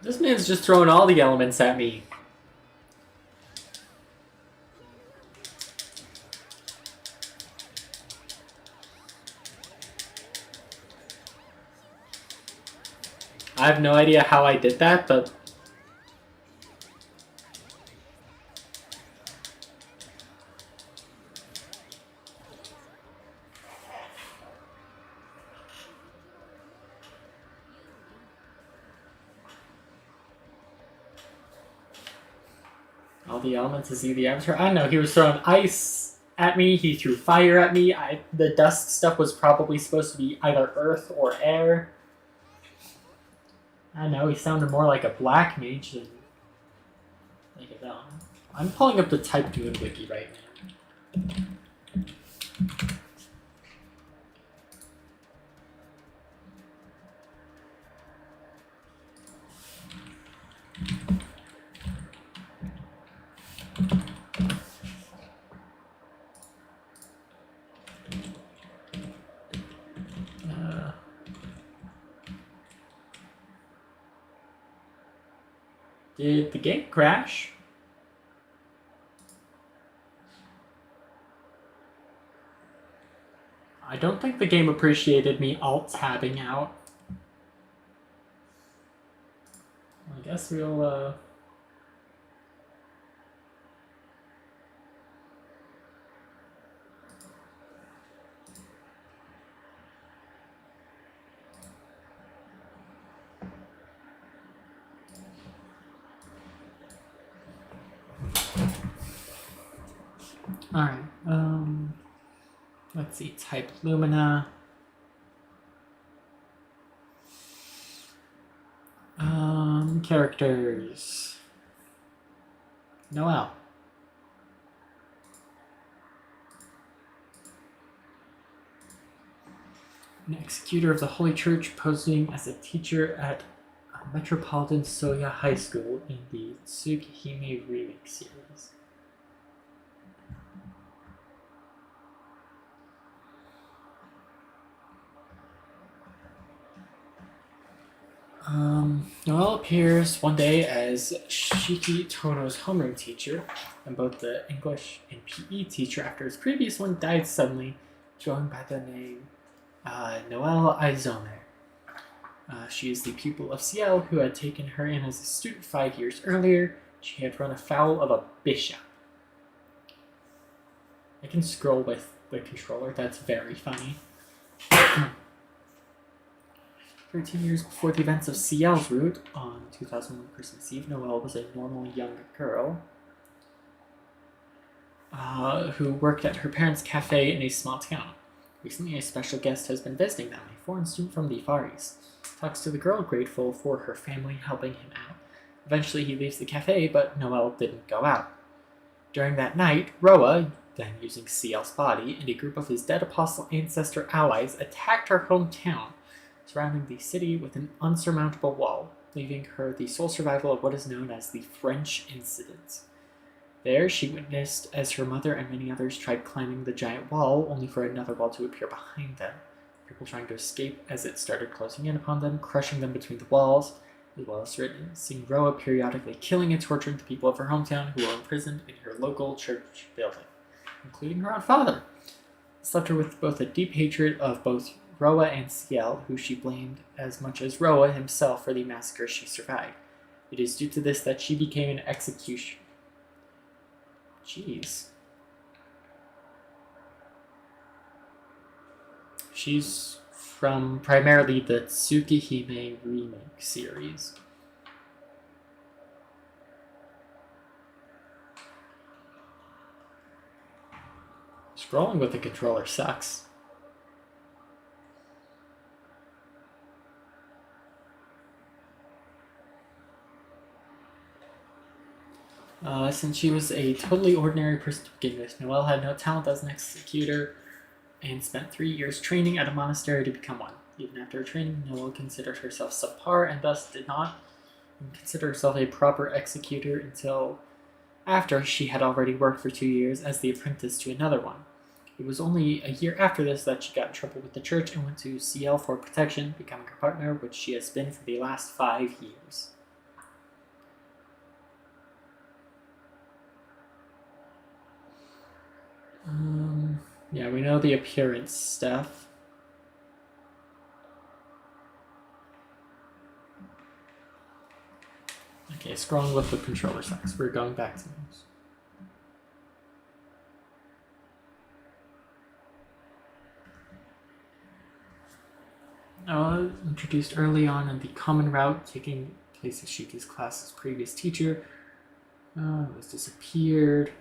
This man's just throwing all the elements at me. I have no idea how I did that, but... all the elements is he the avatar? I don't know, he was throwing ice at me, he threw fire at me. The dust stuff was probably supposed to be either earth or air. I don't know, he sounded more like a black mage than like a villain. I'm pulling up the Type Doom wiki right now. Did the game crash? I don't think the game appreciated me alt-tabbing out. I guess we'll, Alright, let's see, type Lumina. Characters. Noelle. An executor of the Holy Church posing as a teacher at Metropolitan Soya High School in the Tsukihime remake series. Noelle appears one day as Shiki Tono's homeroom teacher, and both the English and PE teacher after his previous one died suddenly, going by the name Noelle Aizomer. She is the pupil of Ciel, who had taken her in as a student 5 years earlier. She had run afoul of a bishop. I can scroll with the controller, that's very funny. 13 years before the events of Ciel's route, on 2001 Christmas Eve, Noelle was a normal young girl who worked at her parents' cafe in a small town. Recently, a special guest has been visiting them, a foreign student from the Far East. Talks to the girl, grateful for her family helping him out. Eventually, he leaves the cafe, but Noelle didn't go out. During that night, Roa, then using Ciel's body, and a group of his dead apostle ancestor allies attacked her hometown, surrounding the city with an unsurmountable wall, leaving her the sole survival of what is known as the French Incident. There, she witnessed as her mother and many others tried climbing the giant wall, only for another wall to appear behind them. People trying to escape as it started closing in upon them, crushing them between the walls, as well as witnessing Roa periodically killing and torturing the people of her hometown who were imprisoned in her local church building, including her own father. This left her with both a deep hatred of both Roa and Ciel, who she blamed as much as Roa himself for the massacre she survived. It is due to this that she became an executioner. Jeez. She's from primarily the Tsukihime remake series. Scrolling with the controller sucks. Since she was a totally ordinary person to begin with, Noelle had no talent as an executor and spent 3 years training at a monastery to become one. Even after her training, Noelle considered herself subpar and thus did not consider herself a proper executor until after she had already worked for 2 years as the apprentice to another one. It was only a year after this that she got in trouble with the church and went to CL for protection, becoming her partner, which she has been for the last 5 years. Yeah, we know the appearance stuff. Okay, scrolling with the controller sucks. We're going back to those. Introduced early on in the common route, taking place as Shiki's class's previous teacher. Was disappeared.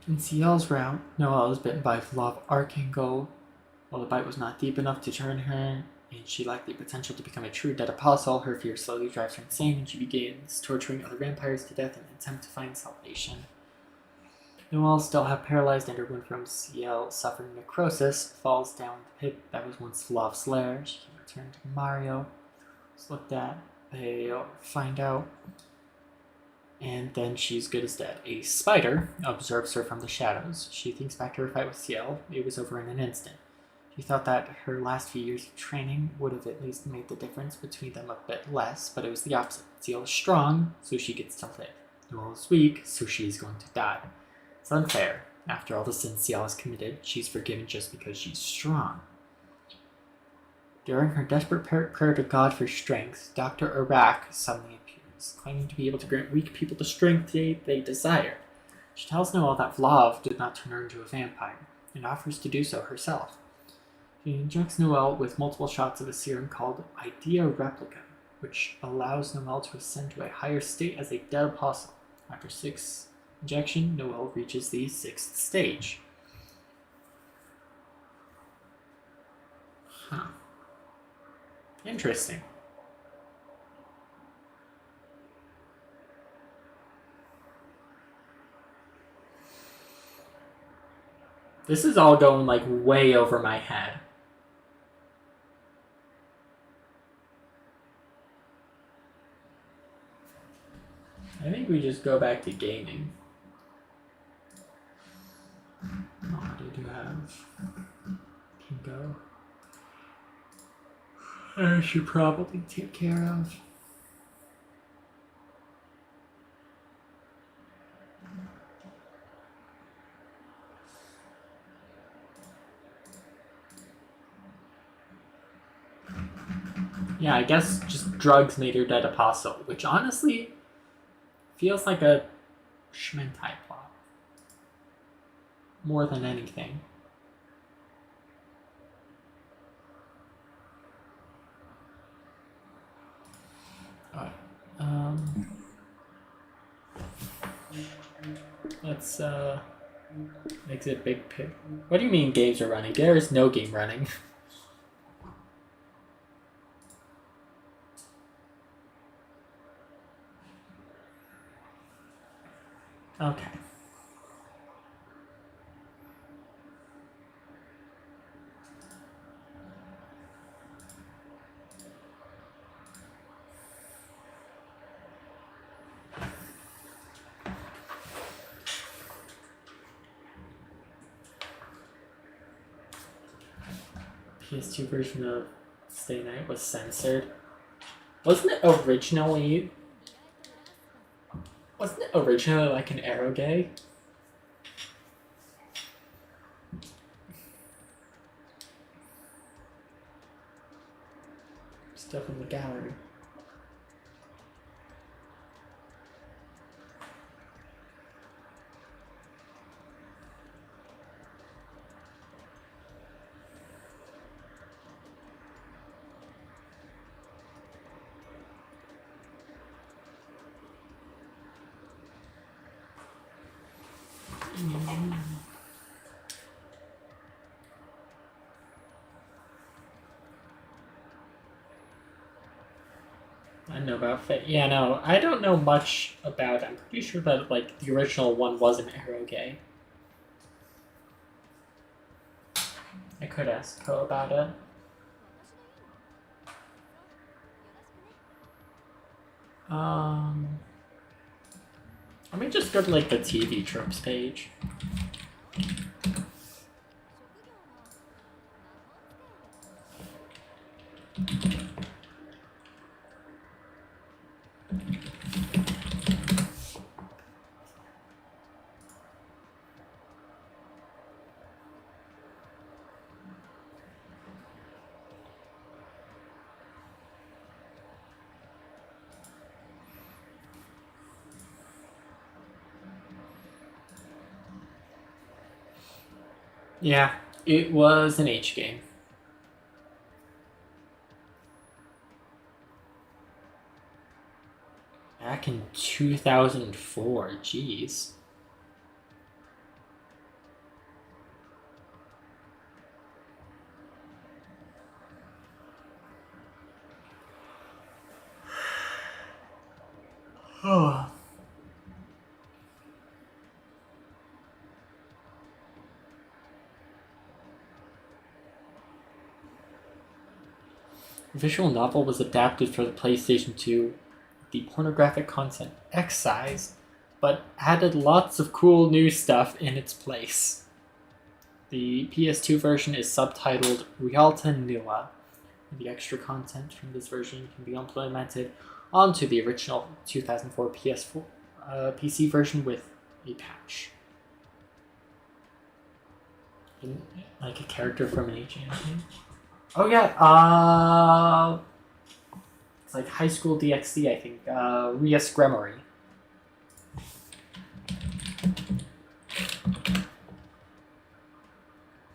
In CL's route, Noelle was bitten by a flaw of Archangel. While the bite was not deep enough to turn her, and she lacked the potential to become a true dead apostle, her fear slowly drives her insane, and she begins torturing other vampires to death in an attempt to find salvation. Noelle, still half paralyzed and her wound from CL suffering necrosis, falls down the pit that was once Flav's lair. She can return to Mario. It's looked at. They find out. And then she's good as dead. A spider observes her from the shadows. She thinks back to her fight with CL. It was over in an instant. She thought that her last few years of training would have at least made the difference between them a bit less, but it was the opposite. CL is strong, so she gets to live. Noelle is weak, so she's going to die. It's unfair. After all the sins CL has committed, she's forgiven just because she's strong. During her desperate prayer to God for strength, Dr. Iraq suddenly appears, claiming to be able to grant weak people the strength they desire. She tells Noelle that Vlav did not turn her into a vampire, and offers to do so herself. She injects Noelle with multiple shots of a serum called Idea Replica, which allows Noelle to ascend to a higher state as a dead apostle. After 6 injections, Noelle reaches the 6th stage. Huh. Interesting. This is all going like way over my head. I think we just go back to gaming. Oh, I do have Kingo. I should probably take care of. Yeah, I guess just drugs made her dead apostle, which honestly feels like a Shmentai plot. More than anything. Alright. Let's exit big pig. What do you mean games are running? There is no game running. Okay. PS2 version of Stay Night was censored. Wasn't it originally like an eroge? Stuff in the gallery. I know about Fate. Yeah, no, I don't know much about it. I'm pretty sure that like the original one was an eroge. I could ask Ko about it. Let me just go to like the TV tropes page. Yeah, it was an H game. Back in 2004, jeez. Oh. The visual novel was adapted for the PlayStation 2, the pornographic content excised, but added lots of cool new stuff in its place. The PS2 version is subtitled Rialta Nua. The extra content from this version can be implemented onto the original 2004 PS4 PC version with a patch. Like a character from an H anime. Oh yeah, it's like High School DxD, I think. Rias Gremory.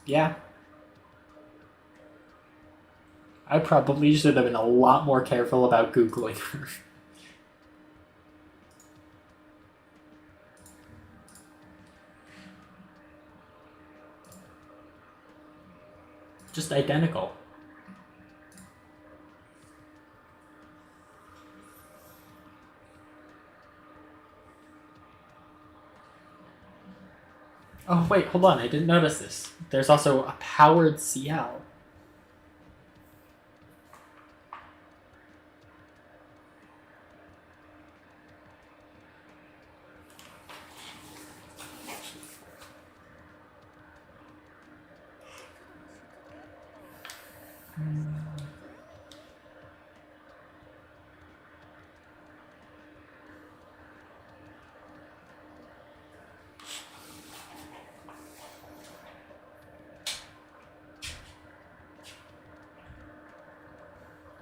Yeah. I probably should have been a lot more careful about Googling her. Just identical. Oh wait, hold on, I didn't notice this. There's also a powered CL.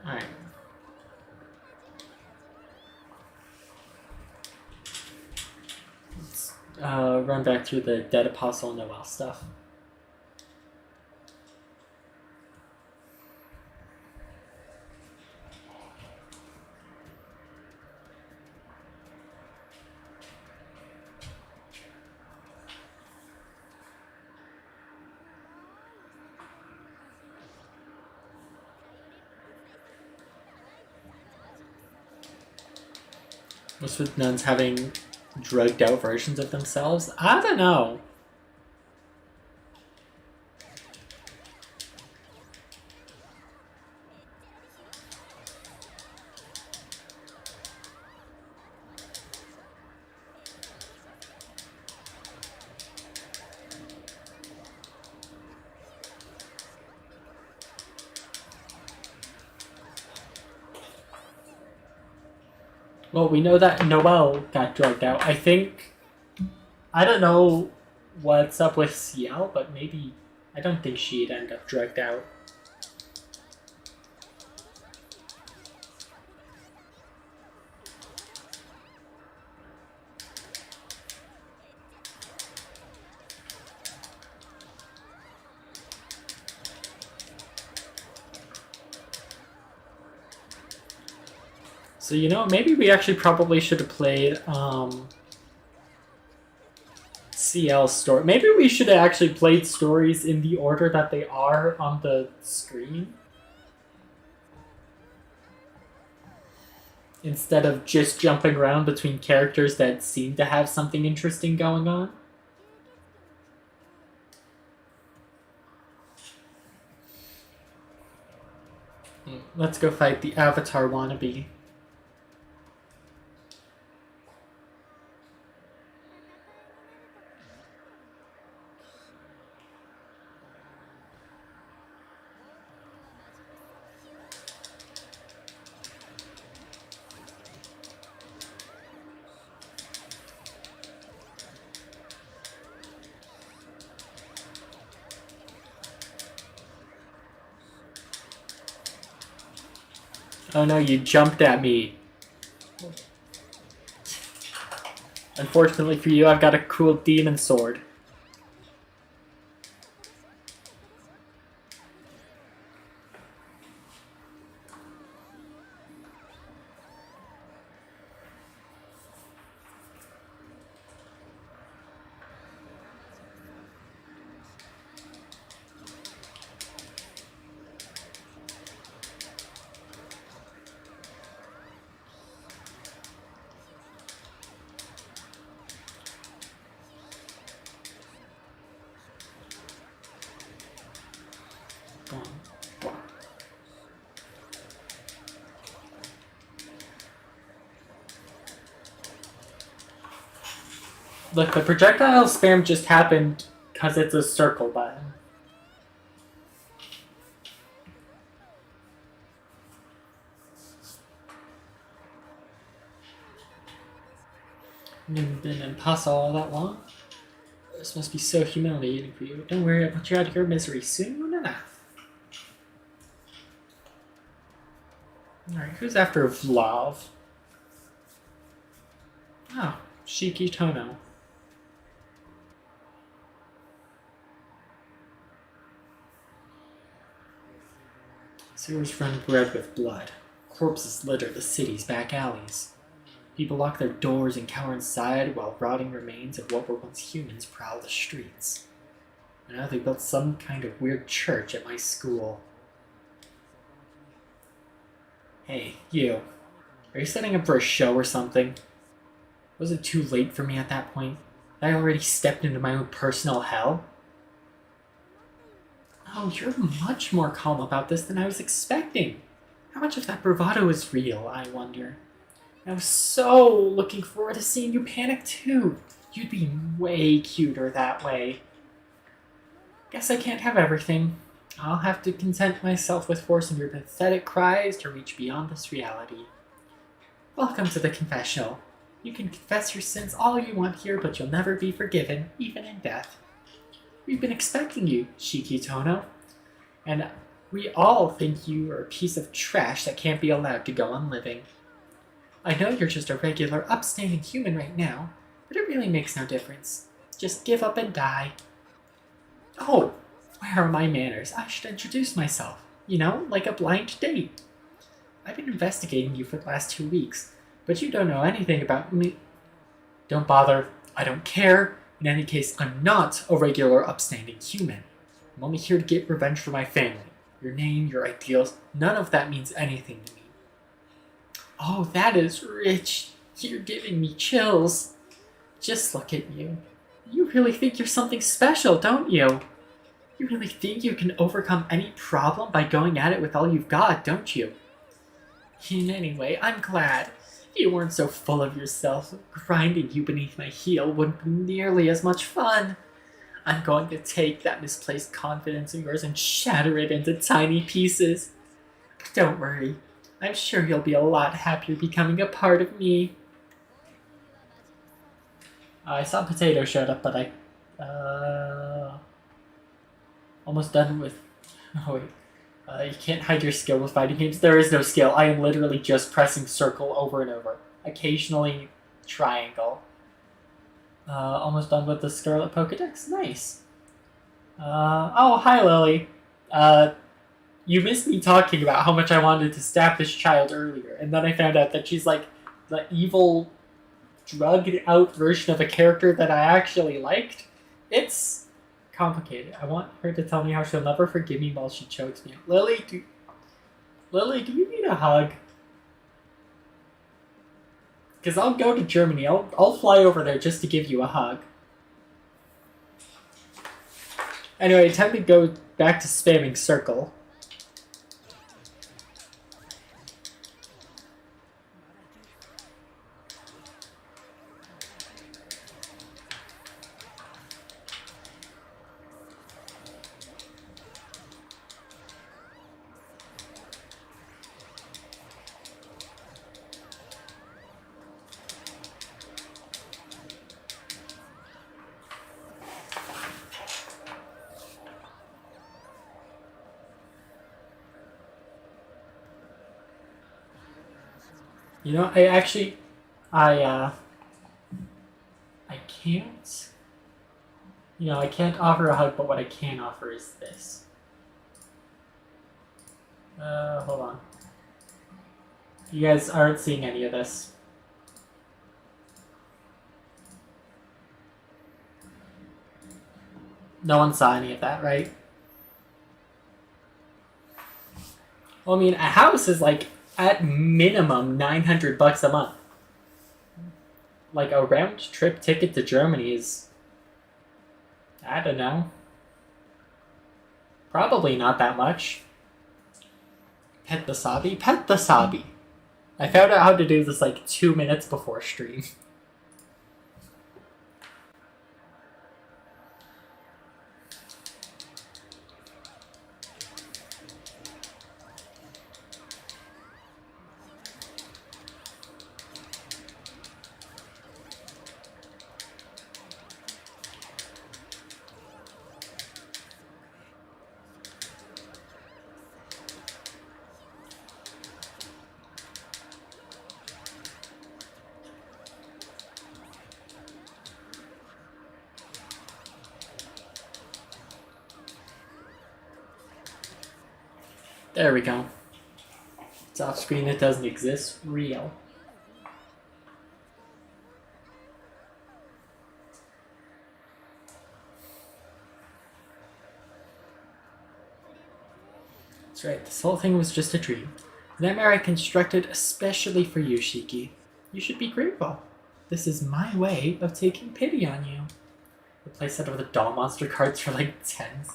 Alright. Let's run back through the Dead Apostle Noel stuff. What's with nuns having drugged out versions of themselves? I don't know. Well, we know that Noelle got drugged out. I think... I don't know what's up with Ciel, but maybe... I don't think she'd end up drugged out. So, you know, maybe we actually probably should have played CL's story. Maybe we should have actually played stories in the order that they are on the screen, instead of just jumping around between characters that seem to have something interesting going on. Let's go fight the Avatar wannabe. Oh no, you jumped at me. Unfortunately for you, I've got a cool demon sword. Look, the projectile spam just happened because it's a circle button. You've been impossible all that long? This must be so humiliating for you. Don't worry, I'll put you out of your misery soon enough. Alright, who's after Vlav? Oh, Shiki Tono. Sewers run red with blood. Corpses litter the city's back alleys. People lock their doors and cower inside while rotting remains of what were once humans prowl the streets. And now they built some kind of weird church at my school. Hey, you. Are you setting up for a show or something? Was it too late for me at that point? I already stepped into my own personal hell? Oh, you're much more calm about this than I was expecting. How much of that bravado is real, I wonder? I was so looking forward to seeing you panic too. You'd be way cuter that way. Guess I can't have everything. I'll have to content myself with forcing your pathetic cries to reach beyond this reality. Welcome to the confessional. You can confess your sins all you want here, but you'll never be forgiven, even in death. We've been expecting you, Shiki Tono, and we all think you are a piece of trash that can't be allowed to go on living. I know you're just a regular, upstanding human right now, but it really makes no difference. Just give up and die. Oh, where are my manners? I should introduce myself. You know, like a blind date. I've been investigating you for the last 2 weeks, but you don't know anything about me. Don't bother. I don't care. In any case, I'm not a regular, upstanding human. I'm only here to get revenge for my family. Your name, your ideals, none of that means anything to me. Oh, that is rich. You're giving me chills. Just look at you. You really think you're something special, don't you? You really think you can overcome any problem by going at it with all you've got, don't you? Anyway, I'm glad. If you weren't so full of yourself, grinding you beneath my heel wouldn't be nearly as much fun. I'm going to take that misplaced confidence of yours and shatter it into tiny pieces. But don't worry. I'm sure you'll be a lot happier becoming a part of me. I saw Potato showed up, but almost done with... Oh wait. You can't hide your skill with fighting games. There is no skill. I am literally just pressing circle over and over. Occasionally triangle. Almost done with the Scarlet Pokedex. Nice. Oh, hi Lily. You missed me talking about how much I wanted to stab this child earlier, and then I found out that she's like the evil, drugged out version of a character that I actually liked. It's complicated. I want her to tell me how she'll never forgive me while she chokes me. Lily, do you need a hug? Because I'll go to Germany. I'll fly over there just to give you a hug. Anyway, time to go back to spamming circle. You know, I can't... You know, I can't offer a hug, but what I can offer is this. Hold on. You guys aren't seeing any of this. No one saw any of that, right? Well, I mean, a house is like, at minimum, $900 a month. Like, a round-trip ticket to Germany is... I don't know. Probably not that much. Pet the Sabi? Pet the Sabi. I found out how to do this like 2 minutes before stream. There we go. It's off screen, it doesn't exist. Real. That's right, this whole thing was just a dream. A nightmare I constructed especially for you, Shiki. You should be grateful. This is my way of taking pity on you. The playset of the doll monster cards for like tens.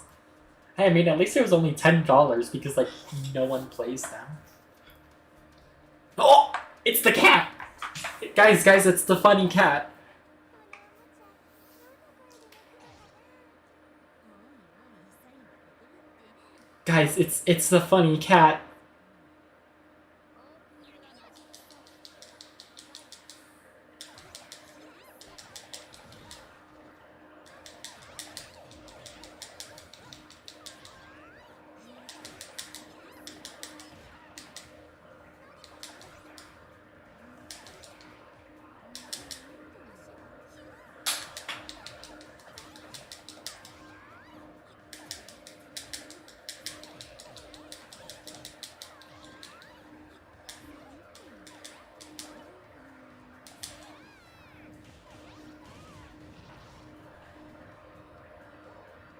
Hey, I mean, at least it was only $10 because, like, no one plays them. Oh! It's the cat! Guys, it's the funny cat. Guys, it's the funny cat.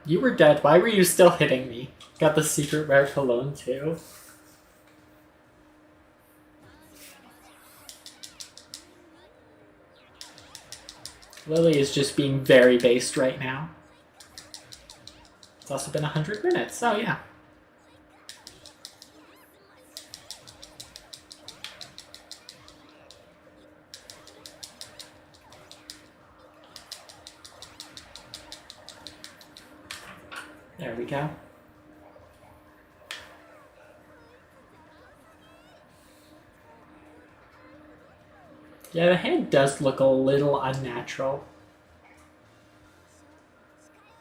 You were dead. Why were you still hitting me? Got the secret rare cologne too. Lily is just being very based right now. It's also been 100 minutes. Oh yeah. There we go. Yeah, the hand does look a little unnatural.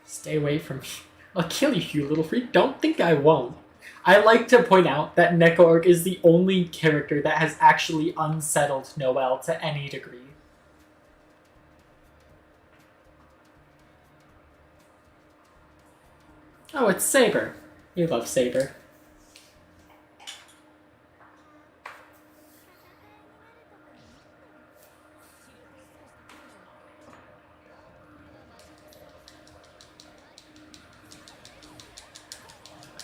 Stay away from me. I'll kill you, you little freak. Don't think I won't. I like to point out that Neko is the only character that has actually unsettled Noelle to any degree. Oh, it's Saber. We love Saber.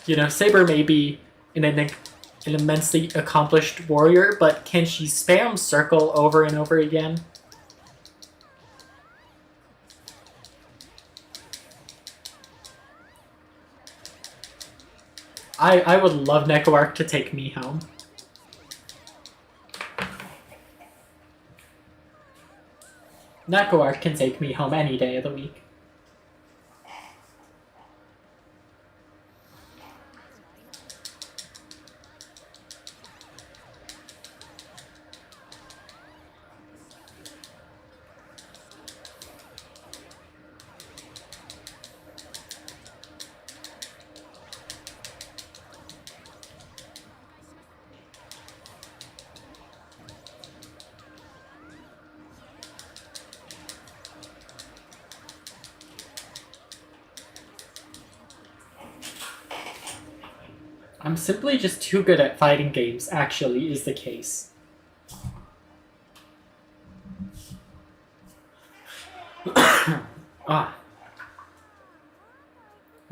You know, Saber may be an immensely accomplished warrior, but can she spam circle over and over again? I would love Neko to take me home. Neko can take me home any day of the week. I'm simply just too good at fighting games, actually, is the case. Remember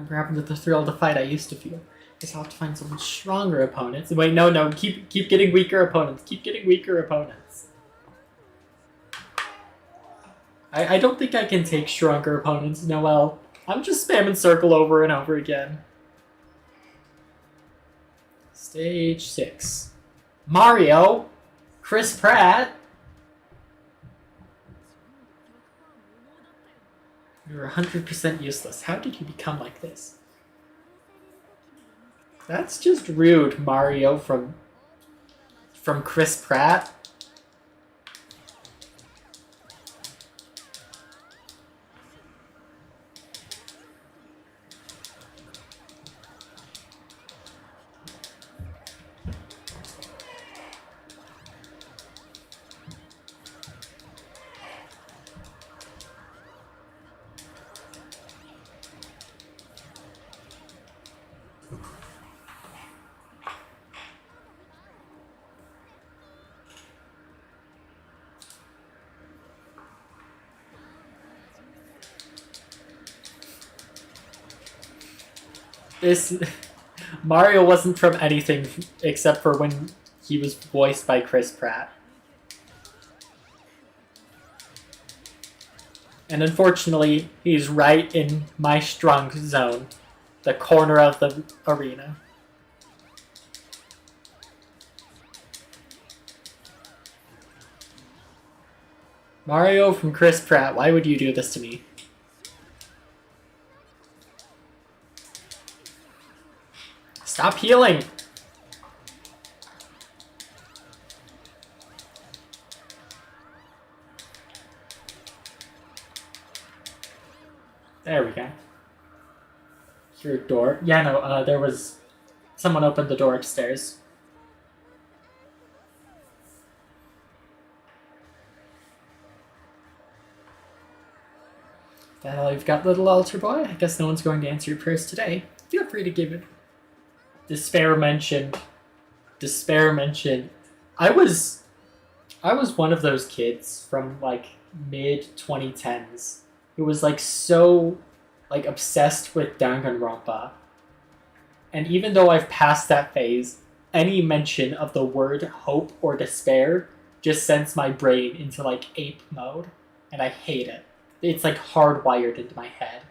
happened to the thrill of the fight I used to feel. Guess I'll have to find some stronger opponents. Wait, no, keep getting weaker opponents. Keep getting weaker opponents. I don't think I can take stronger opponents, Noelle. I'm just spamming circle over and over again. Stage 6. Mario! Chris Pratt! You're 100% useless. How did you become like this? That's just rude, Mario, from Chris Pratt. This Mario wasn't from anything except for when he was voiced by Chris Pratt. And unfortunately, he's right in my strong zone, the corner of the arena. Mario from Chris Pratt, why would you do this to me? Stop healing! There we go. Your door. Yeah, no, there was... Someone opened the door upstairs. That all you've got, little altar boy? I guess no one's going to answer your prayers today. Feel free to give it. Despair mentioned. I was one of those kids from like mid 2010s who was like so like obsessed with Danganronpa. And even though I've passed that phase, any mention of the word hope or despair just sends my brain into like ape mode, and I hate it. It's like hardwired into my head.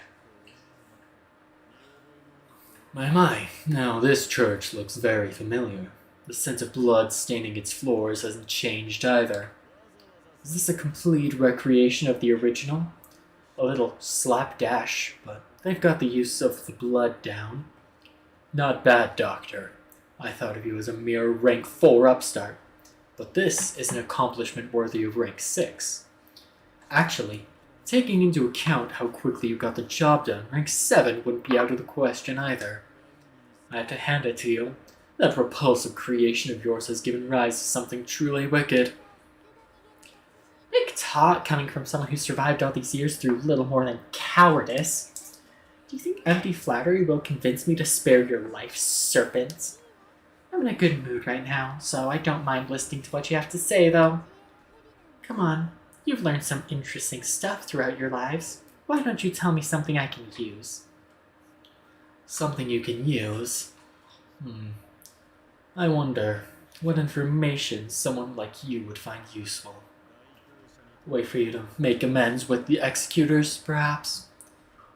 My, now this church looks very familiar. The scent of blood staining its floors hasn't changed either. Is this a complete recreation of the original? A little slapdash, but they've got the use of the blood down. Not bad, Doctor. I thought of you as a mere rank 4 upstart. but this is an accomplishment worthy of rank 6. Actually, taking into account how quickly you got the job done, rank 7 wouldn't be out of the question either. I have to hand it to you. That repulsive creation of yours has given rise to something truly wicked. Big talk coming from someone who survived all these years through little more than cowardice. Do you think empty flattery will convince me to spare your life, serpent? I'm in a good mood right now, so I don't mind listening to what you have to say, though. Come on, you've learned some interesting stuff throughout your lives. Why don't you tell me something I can use? Something you can use? I wonder what information someone like you would find useful. A way for you to make amends with the executors, perhaps?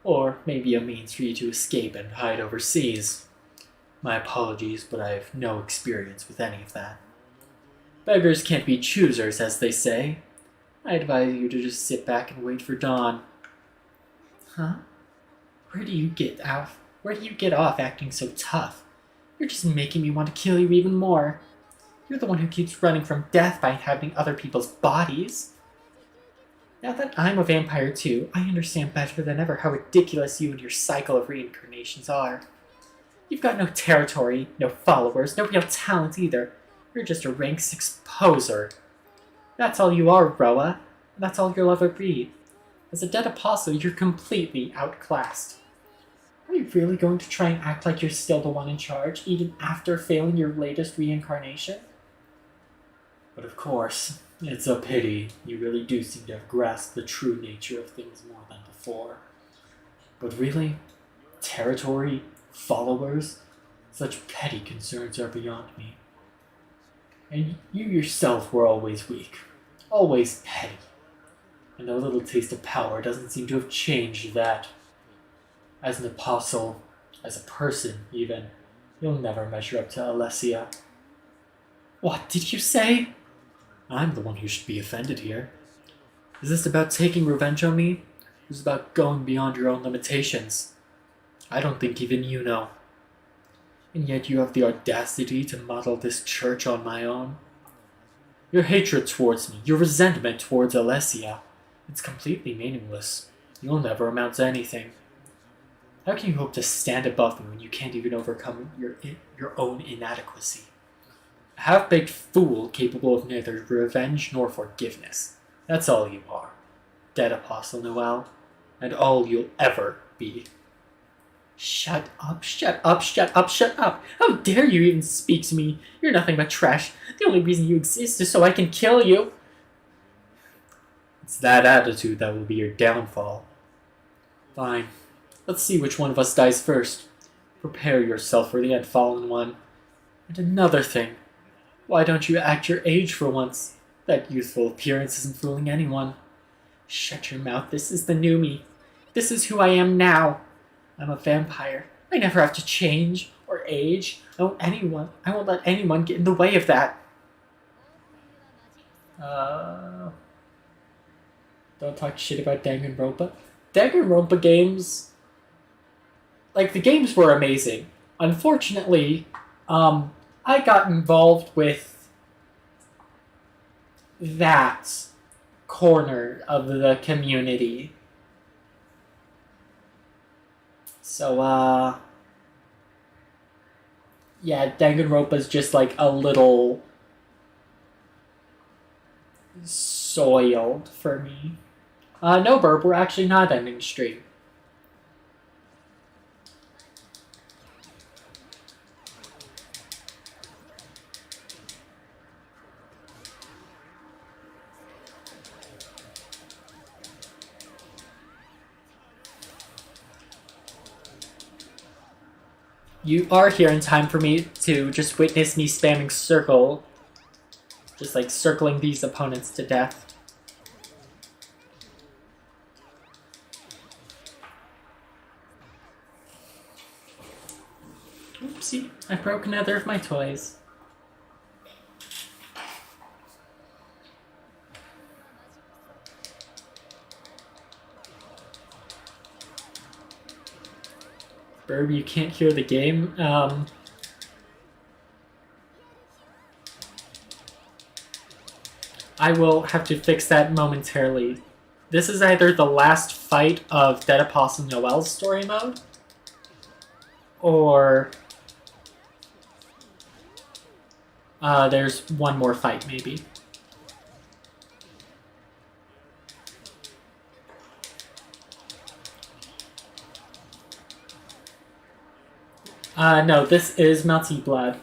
Or maybe a means for you to escape and hide overseas. My apologies, but I have no experience with any of that. Beggars can't be choosers, as they say. I advise you to just sit back and wait for dawn. Huh? Where do you get off acting so tough? You're just making me want to kill you even more. You're the one who keeps running from death by inhabiting other people's bodies. Now that I'm a vampire too, I understand better than ever how ridiculous you and your cycle of reincarnations are. You've got no territory, no followers, no real talent either. You're just a rank 6 poser. That's all you are, Roa, and that's all you'll ever be. As a dead apostle, you're completely outclassed. Are you really going to try and act like you're still the one in charge, even after failing your latest reincarnation? But of course, it's a pity. You really do seem to have grasped the true nature of things more than before. But really, territory, followers, such petty concerns are beyond me. And you yourself were always weak, always petty. And a little taste of power doesn't seem to have changed that. As an apostle, as a person even, you'll never measure up to Alessia. What did you say? I'm the one who should be offended here. Is this about taking revenge on me? Or is it about going beyond your own limitations? I don't think even you know. And yet you have the audacity to model this church on my own? Your hatred towards me, your resentment towards Alessia, it's completely meaningless. You'll never amount to anything. How can you hope to stand above me when you can't even overcome your own inadequacy? A half-baked fool capable of neither revenge nor forgiveness. That's all you are. Dead Apostle Noel. And all you'll ever be. Shut up, shut up, shut up, shut up! How dare you even speak to me? You're nothing but trash. The only reason you exist is so I can kill you. It's that attitude that will be your downfall. Fine. Let's see which one of us dies first. Prepare yourself for the Unfallen One. And another thing. Why don't you act your age for once? That youthful appearance isn't fooling anyone. Shut your mouth. This is the new me. This is who I am now. I'm a vampire. I never have to change or age. I won't let anyone get in the way of that. Don't talk shit about Danganronpa. Danganronpa games, like, the games were amazing. Unfortunately, I got involved with that corner of the community. So, yeah, Danganronpa's just like a little soiled for me. No, Burb, we're actually not ending stream. You are here in time for me to just witness me spamming circle. Just like circling these opponents to death. Oopsie, I broke another of my toys. Burb, you can't hear the game. I will have to fix that momentarily. This is either the last fight of Dead Apostle Noel's story mode, or there's one more fight, maybe. No, this is Melty Blood.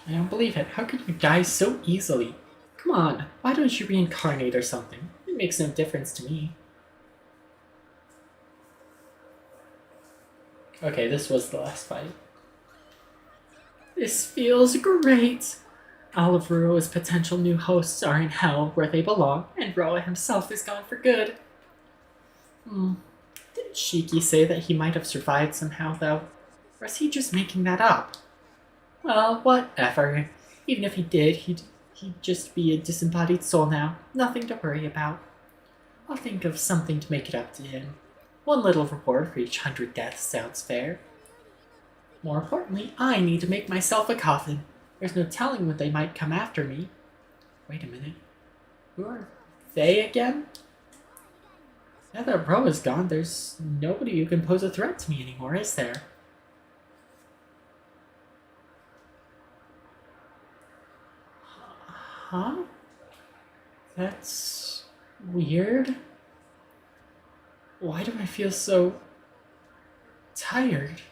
I don't believe it. How could you die so easily? Come on, why don't you reincarnate or something? It makes no difference to me. Okay, this was the last fight. This feels great! All of Ruo's potential new hosts are in hell, where they belong, and Roa himself is gone for good. Didn't Shiki say that he might have survived somehow, though? Or is he just making that up? Well, whatever. Even if he did, he'd just be a disembodied soul now. Nothing to worry about. I'll think of something to make it up to him. One little reward for each 100 deaths sounds fair. More importantly, I need to make myself a coffin. There's no telling when they might come after me. Wait a minute. Who are they again? Now that Roa's gone, there's nobody who can pose a threat to me anymore, is there? Huh? That's weird. Why do I feel so tired?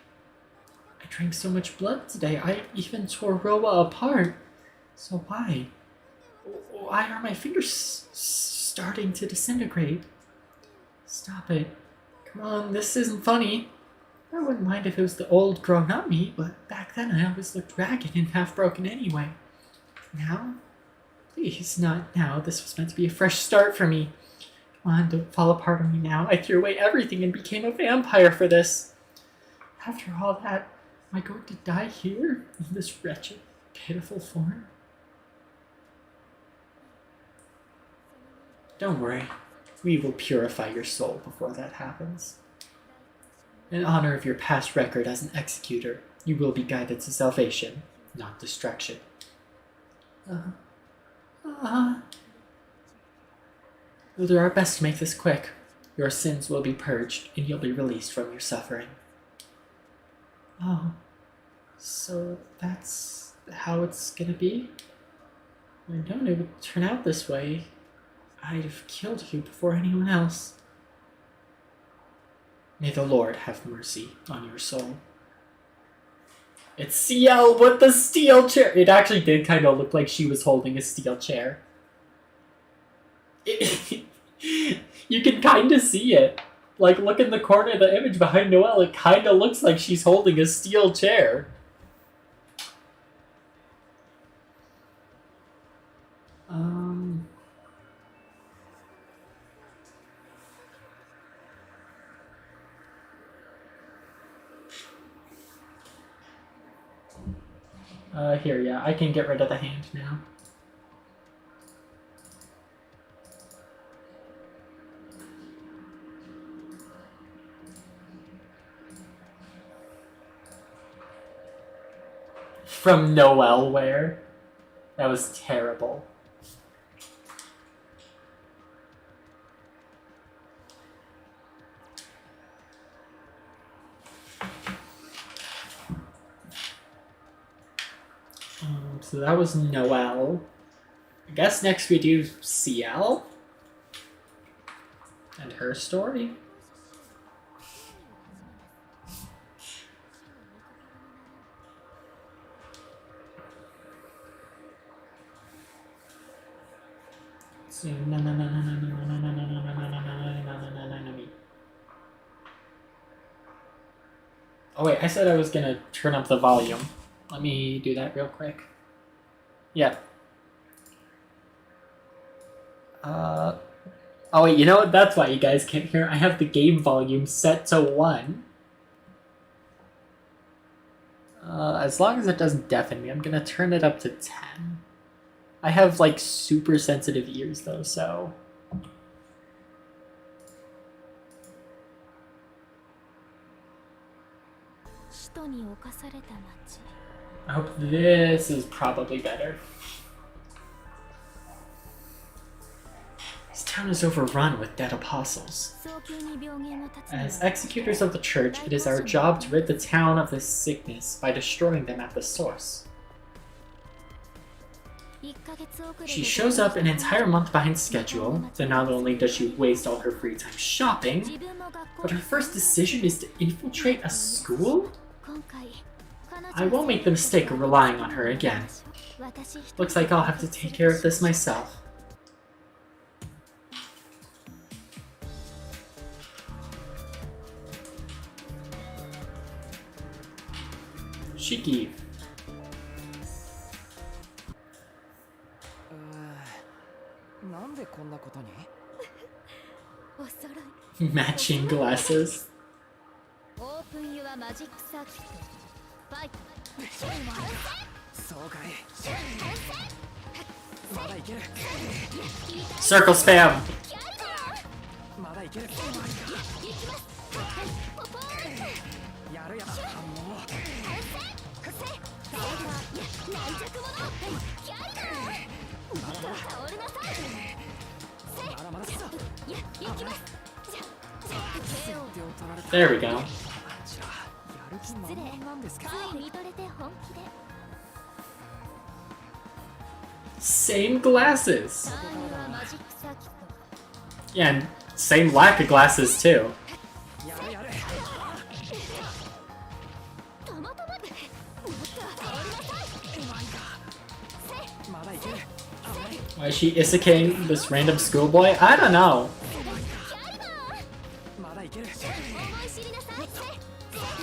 I drank so much blood today. I even tore Roa apart. So why? Why are my fingers starting to disintegrate? Stop it. Come on, this isn't funny. I wouldn't mind if it was the old grown-up me, but back then I always looked ragged and half-broken anyway. Now? Please, not now. This was meant to be a fresh start for me. Come on, don't fall apart on me now. I threw away everything and became a vampire for this. After all that, am I going to die here, in this wretched, pitiful form? Don't worry. We will purify your soul before that happens. In honor of your past record as an executor, you will be guided to salvation, not destruction. We'll do our best to make this quick. Your sins will be purged, and you'll be released from your suffering. Oh, so that's how it's gonna be? I don't know it would turn out this way. I'd have killed you before anyone else. May the Lord have mercy on your soul. It's CL with the steel chair! It actually did kind of look like she was holding a steel chair. You can kind of see it. Like, look in the corner of the image behind Noelle, it kind of looks like she's holding a steel chair. Here, yeah, I can get rid of the hand now. From Noelware. That was terrible. So that was Noelle. I guess next we do CL. And her story. Oh wait, I said I was gonna turn up the volume. Let me do that real quick. Yeah. Oh wait, you know what? That's why you guys can't hear. I have the game volume set to 1. As long as it doesn't deafen me, I'm gonna turn it up to 10. I have like super sensitive ears though, so I hope this is probably better. This town is overrun with dead apostles. As executors of the church, it is our job to rid the town of this sickness by destroying them at the source. She shows up an entire month behind schedule, so not only does she waste all her free time shopping, but her first decision is to infiltrate a school? I won't make the mistake of relying on her again. Looks like I'll have to take care of this myself. Shiki. Matching glasses. Circle spam. There we go. Same glasses. Yeah, and same lack of glasses too. Why is she isekai this random schoolboy? I don't know.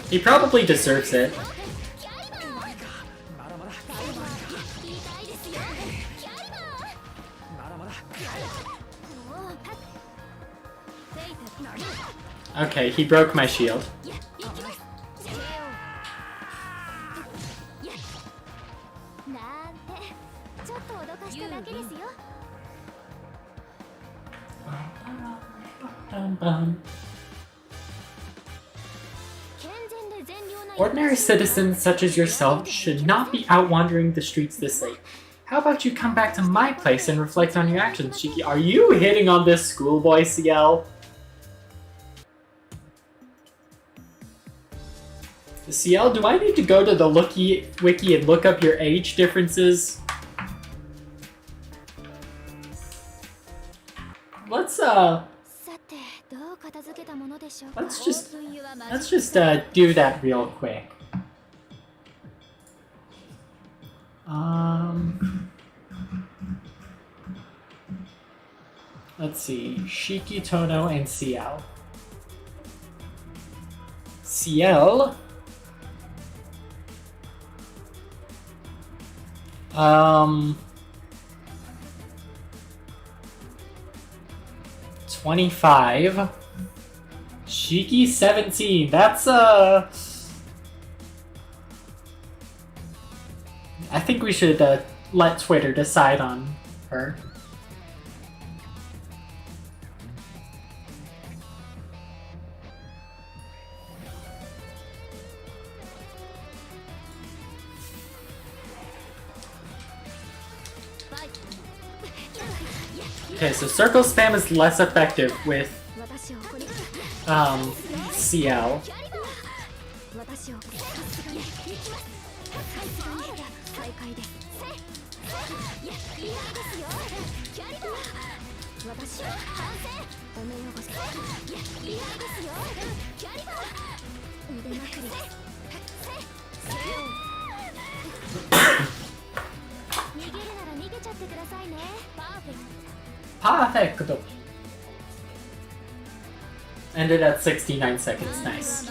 He probably deserves it. Okay, he broke my shield. Ordinary citizens such as yourself should not be out wandering the streets this late. How about you come back to my place and reflect on your actions, Shiki? Are you hitting on this schoolboy, CL? CL, do I need to go to the wiki and look up your age differences? Let's just do that real quick. Let's see, Shiki, Tono, and CL. CL. 25. Shiki 17. That's I think we should let Twitter decide on her. Okay, so circle spam is less effective with CL. Perfect. Ended at 69 seconds. Nice.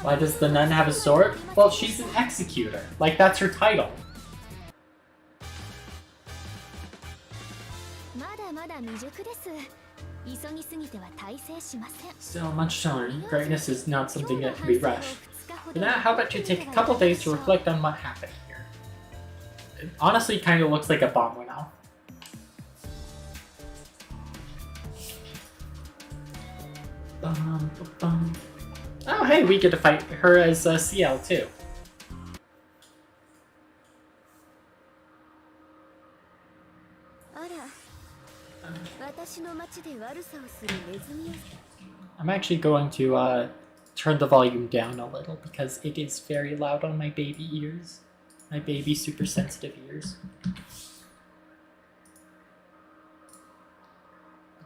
Why does the nun have a sword? Well, she's an executor. Like, that's her title. Still much taller. Greatness is not something that can be rushed. But now, how about you take a couple days to reflect on what happened here? It honestly kind of looks like a bomb went off. Oh, hey, we get to fight her as CL too. I'm actually going to turn the volume down a little because it is very loud on my baby ears. My baby super sensitive ears. I'm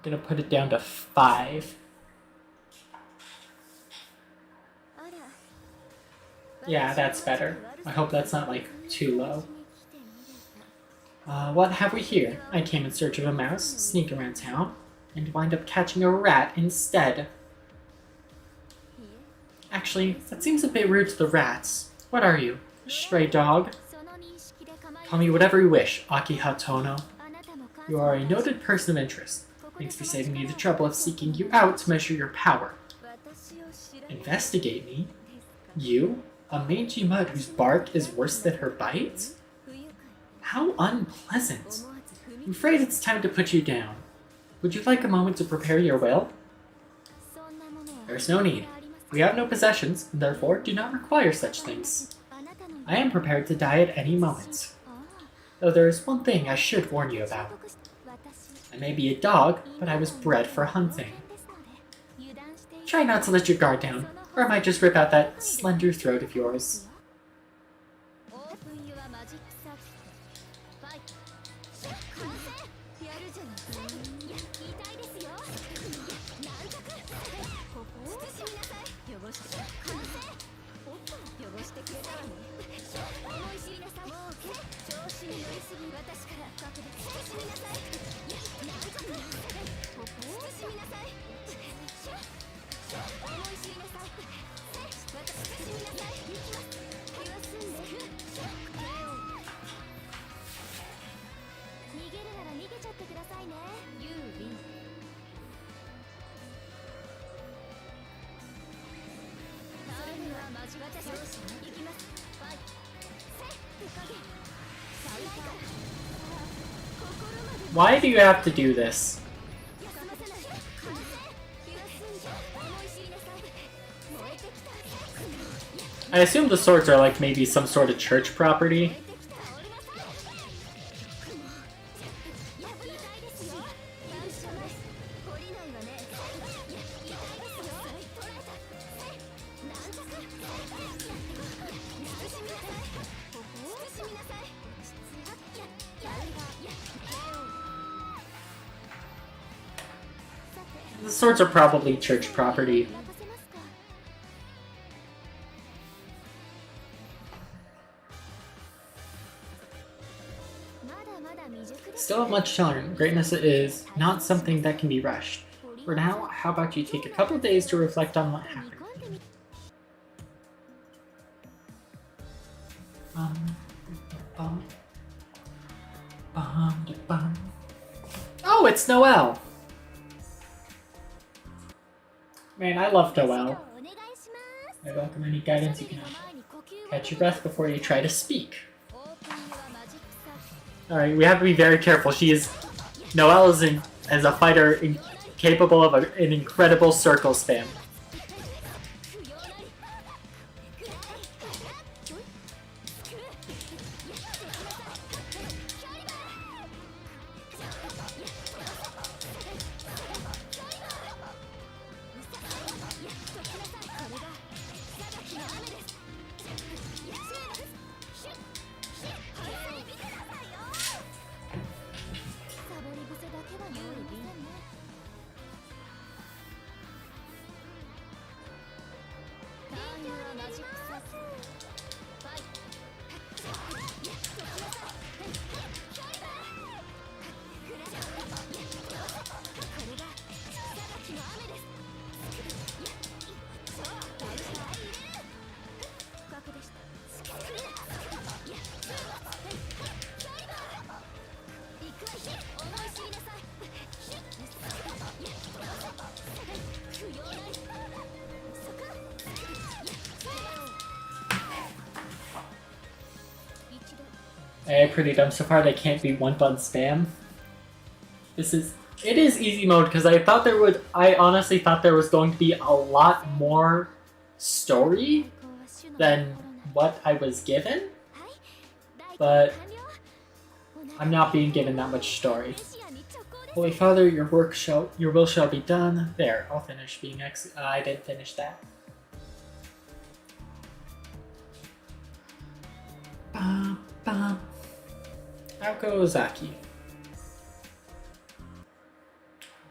gonna put it down to 5. Yeah, that's better. I hope that's not like too low. What have we here? I came in search of a mouse, sneaked around town, and wind up catching a rat instead. Actually, that seems a bit rude to the rats. What are you? A stray dog? Call me whatever you wish, Aki Hatono. You are a noted person of interest. Thanks for saving me the trouble of seeking you out to measure your power. Investigate me? You? A mangy mud whose bark is worse than her bite? How unpleasant. I'm afraid it's time to put you down. Would you like a moment to prepare your will? There's no need. We have no possessions, and therefore do not require such things. I am prepared to die at any moment. Though there is one thing I should warn you about. I may be a dog, but I was bred for hunting. Try not to let your guard down, or I might just rip out that slender throat of yours. Why do you have to do this? I assume the swords are like maybe some sort of church property. The swords are probably church property. Still have much to learn. Greatness is not something that can be rushed. For now, how about you take a couple of days to reflect on what happened? Oh, it's Noelle! Man, I love Noelle. I welcome any guidance you can offer. Catch your breath before you try to speak. Alright, we have to be very careful. Noelle is as a fighter capable of an incredible circle spam. Pretty dumb so far. They can't be one button spam. It is easy mode because I honestly thought there was going to be a lot more story than what I was given, but I'm not being given that much story. Holy Father, your will shall be done. There, I'll finish being I didn't finish that. Naoko Ozaki.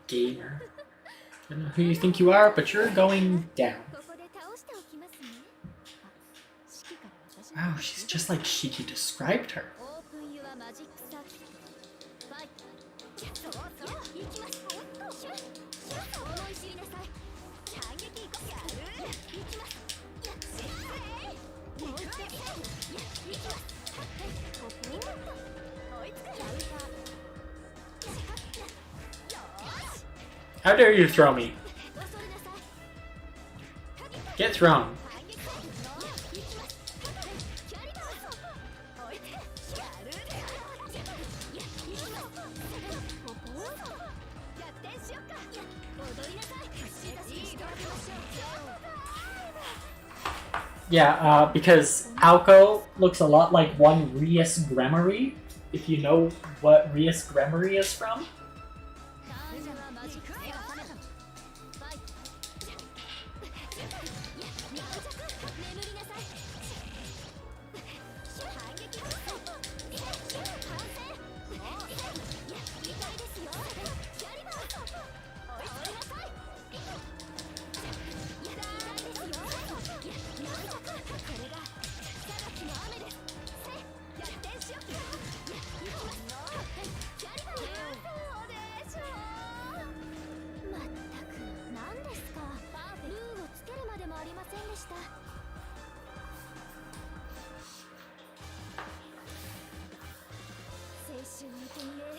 Gamer. I don't know who you think you are, but you're going down. Wow, she's just like Shiki described her. How dare you throw me? Get thrown. Yeah, because Aoko looks a lot like one Rias Gremory, if you know what Rias Gremory is from.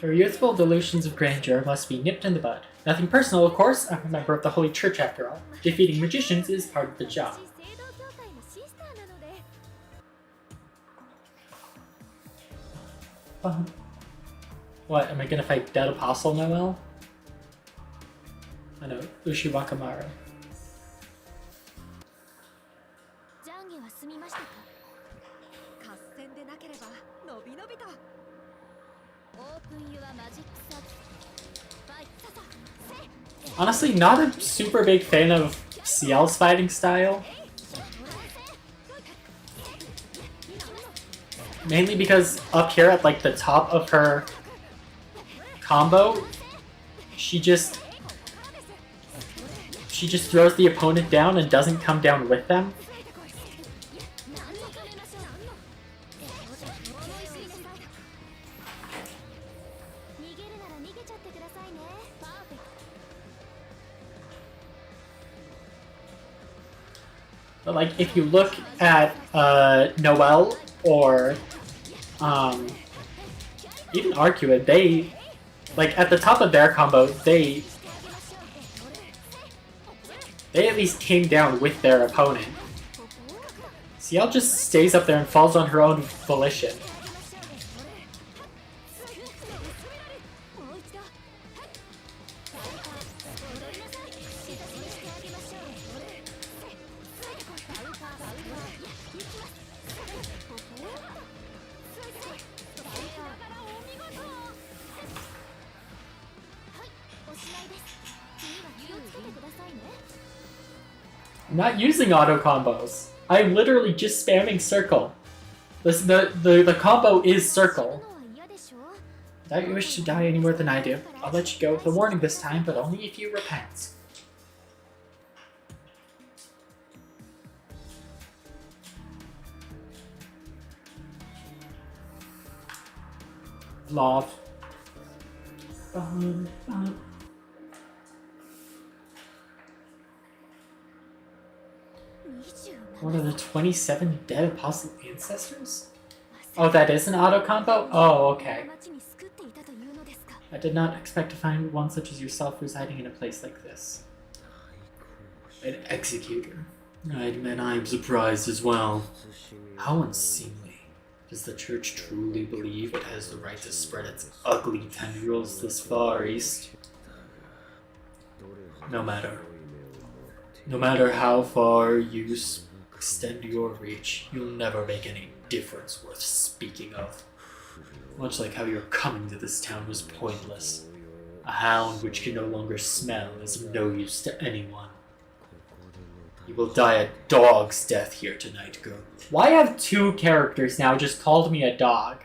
Your youthful delusions of grandeur must be nipped in the bud. Nothing personal, of course. I'm a member of the Holy Church after all. Defeating magicians is part of the job. What, am I gonna fight Dead Apostle Noel? I know, Ushiwakamaru. Honestly, not a super big fan of CL's fighting style. Mainly because up here at like the top of her combo, she just throws the opponent down and doesn't come down with them. But like, if you look at Noelle or even Arcuid, they, like, at the top of their combo, they at least came down with their opponent. CL just stays up there and falls on her own volition. I'm not using auto combos. I'm literally just spamming circle. The combo is circle. Doubt you wish to die any more than I do. I'll let you go with a warning this time, but only if you repent. Love. One of the 27 dead apostle ancestors? Oh, that is an auto combo? Oh, okay. I did not expect to find one such as yourself residing in a place like this. An executor. I admit I'm surprised as well. How unseemly. Does the church truly believe it has the right to spread its ugly tendrils this far east? No matter how far you extend your reach, you'll never make any difference worth speaking of. Much like how your coming to this town was pointless. A hound which can no longer smell is of no use to anyone. You will die a dog's death here tonight, girl. Why have two characters now just called me a dog?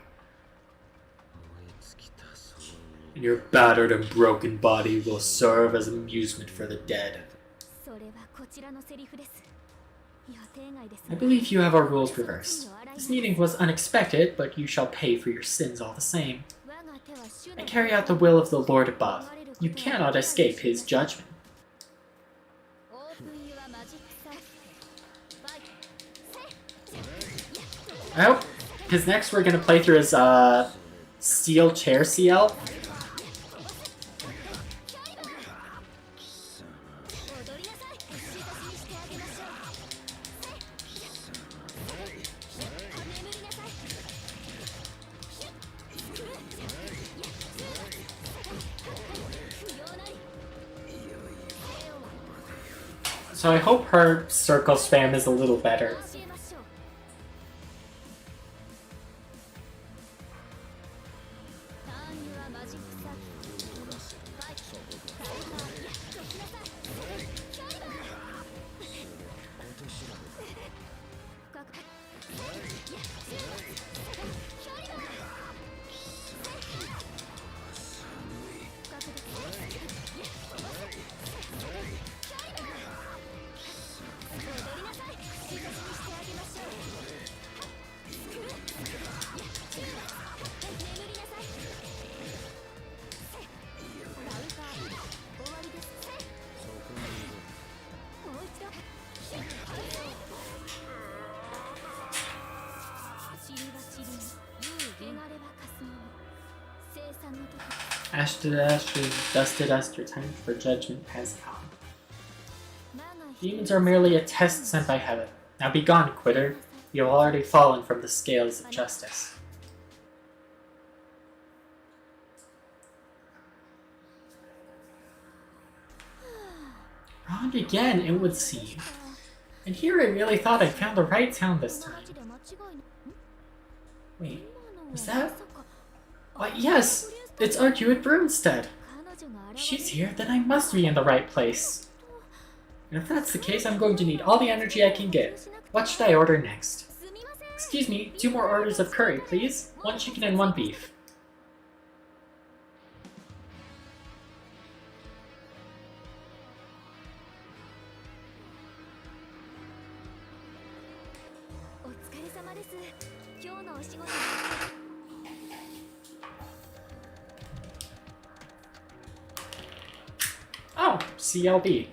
And your battered and broken body will serve as amusement for the dead. I believe you have our rules reversed. This meeting was unexpected, but you shall pay for your sins all the same. I carry out the will of the Lord above. You cannot escape his judgment. I hope, because next we're going to play through his steel chair CL. So I hope her circle spam is a little better. Ash to ashes, dust to dust, your time for judgment has come. Demons are merely a test sent by heaven. Now be gone, quitter. You have already fallen from the scales of justice. Wrong again, it would seem. And here I really thought I'd found the right town this time. Wait, was that? Yes! It's Arcuate Broomstead. If she's here, then I must be in the right place. And if that's the case, I'm going to need all the energy I can get. What should I order next? Excuse me, 2 more orders of curry, please. 1 chicken and 1 beef. Oh, CLB.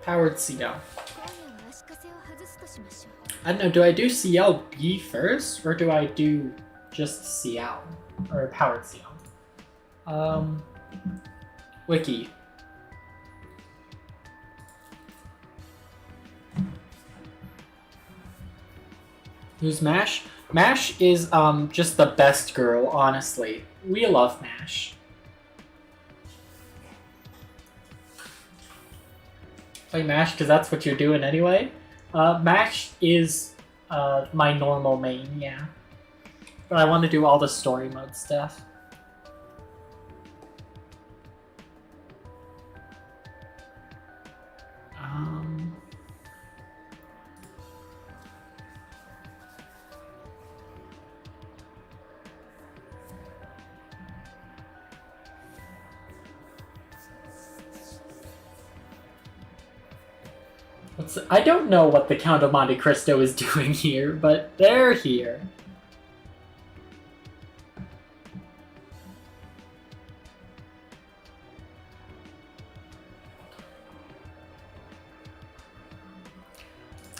Powered CL. I don't know, do I do CLB first, or do I do just CL? Or powered CL? Wiki. Who's Mash? Mash is just the best girl, honestly. We love Mash. Play Mash because that's what you're doing anyway. Mash is my normal main, yeah. But I want to do all the story mode stuff. I don't know what the Count of Monte Cristo is doing here, but they're here.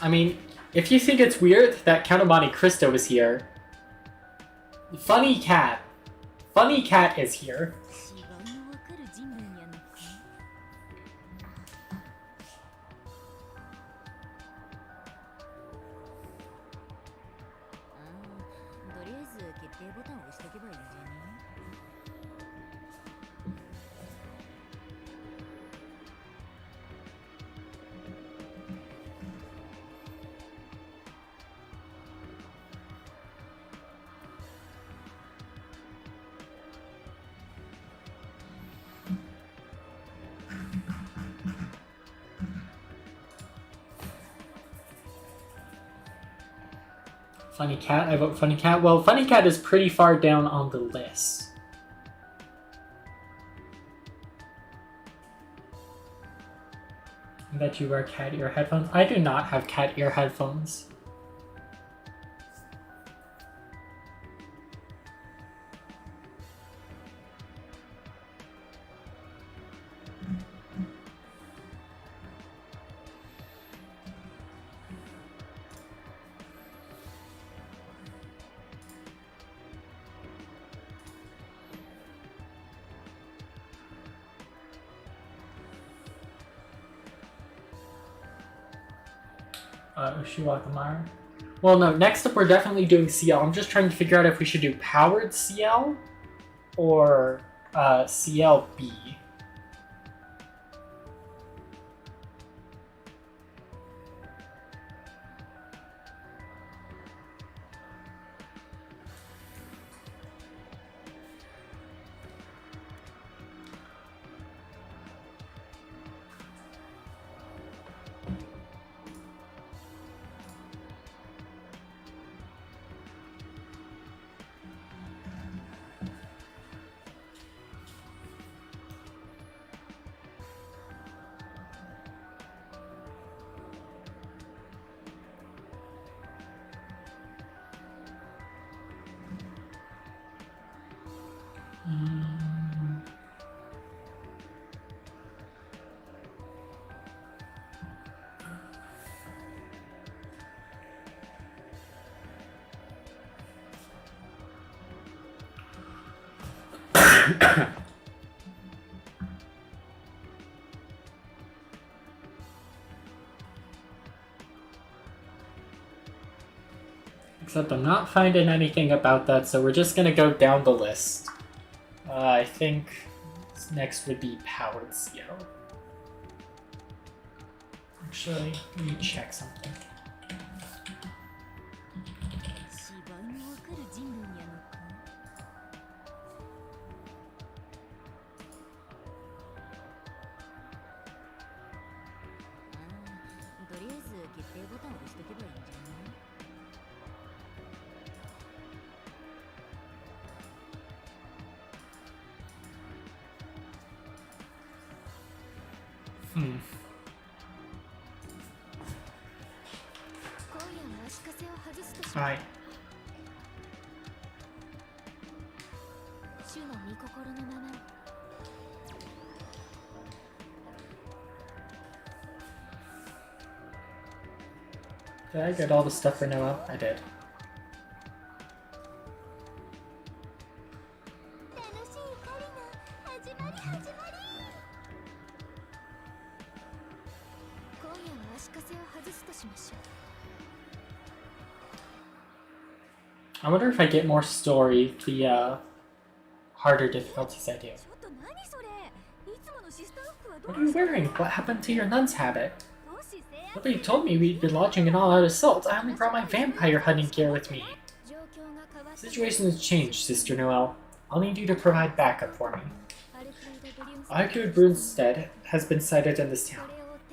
I mean, if you think it's weird that Count of Monte Cristo is here, Funny Cat is here. Funny Cat, I vote Funny Cat. Well, Funny Cat is pretty far down on the list. I bet you wear cat ear headphones. I do not have cat ear headphones. Ushiwakamara. Well, no, next up we're definitely doing CL. I'm just trying to figure out if we should do powered CL or CLB. Except I'm not finding anything about that, so we're just gonna go down the list. I think next would be powered CL. Actually, let me check something. Alright. Did I get all the stuff for Noel? I did. I wonder if I get more story, the harder difficulties I do. What are you wearing? What happened to your nun's habit? Nobody told me we'd be launching an all-out assault. I only brought my vampire hunting gear with me. The situation has changed, Sister Noelle. I'll need you to provide backup for me. Arcuate Brunstead has been sighted in this town.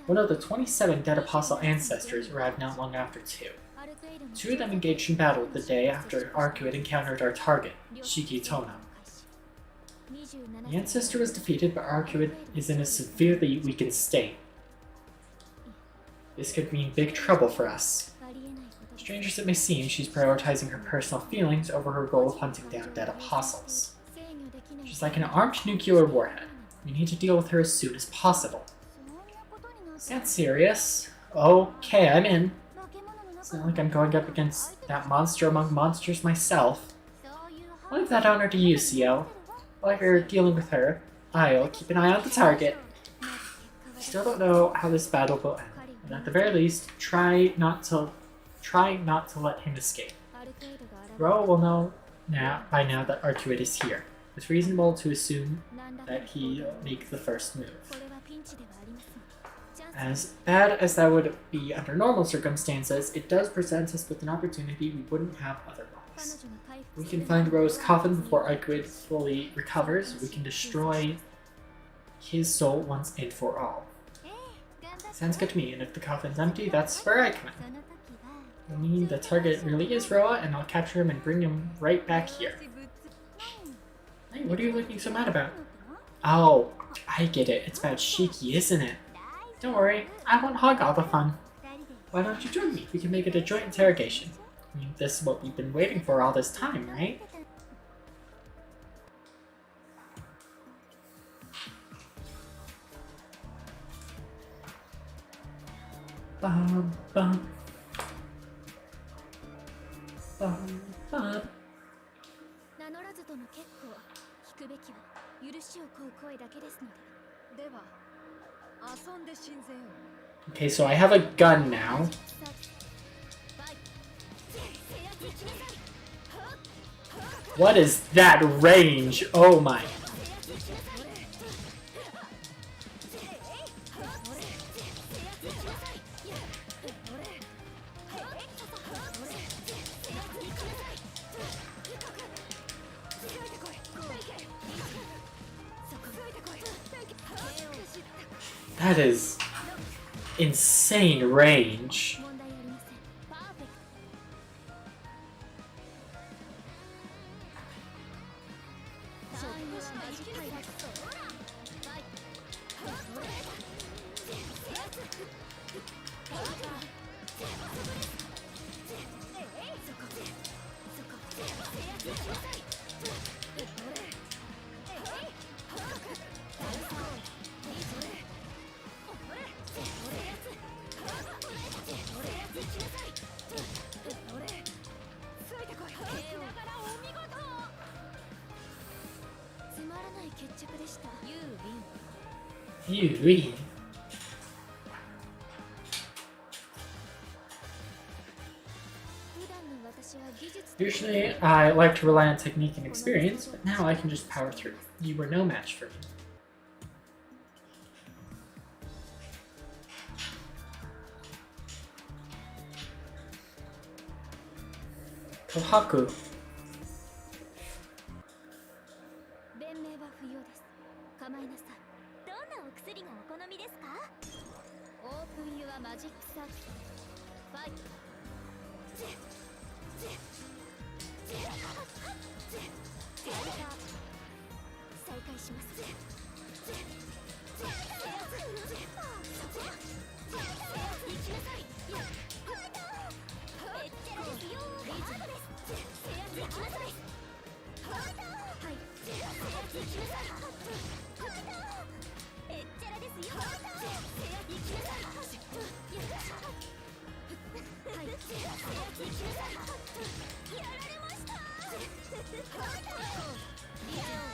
One of the 27 dead apostle ancestors arrived not long after too. Two of them engaged in battle the day after Arcuate encountered our target, Shiki Tona. The ancestor was defeated, but Arcuate is in a severely weakened state. This could mean big trouble for us. Strange as it may seem, she's prioritizing her personal feelings over her goal of hunting down dead apostles. She's like an armed nuclear warhead. We need to deal with her as soon as possible. Is that serious? Okay, I'm in. It's not like I'm going up against that monster among monsters myself. I'll leave that honor to you, CL. While you're dealing with her, I'll keep an eye on the target. I still don't know how this battle will end, but at the very least, try not to let him escape. Ro will know by now that Arcuate is here. It's reasonable to assume that he'll make the first move. As bad as that would be under normal circumstances, it does present us with an opportunity we wouldn't have otherwise. We can find Ro's coffin before Arcuate fully recovers. We can destroy his soul once and for all. Sounds good to me, and if the coffin's empty, that's where I come in. I mean, the target really is Roa, and I'll capture him and bring him right back here. Hey, what are you looking so mad about? Oh, I get it. It's about Shiki, isn't it? Don't worry, I won't hog all the fun. Why don't you join me? We can make it a joint interrogation. I mean, this is what we've been waiting for all this time, right? Bum, bum. Bum, bum. Okay, so I have a gun now. What is that range? Oh my. That is insane range. You read. Usually, I like to rely on technique and experience, but now I can just power through. You were no match for me. Kohaku.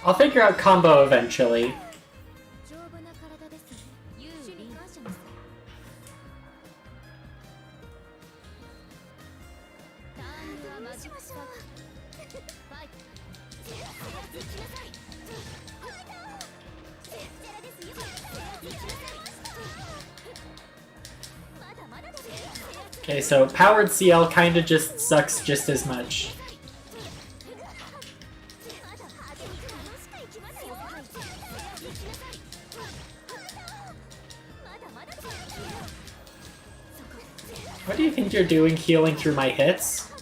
I'll figure out combo eventually. Okay, so powered CL kinda just sucks just as much. What do you think you're doing healing through my hits?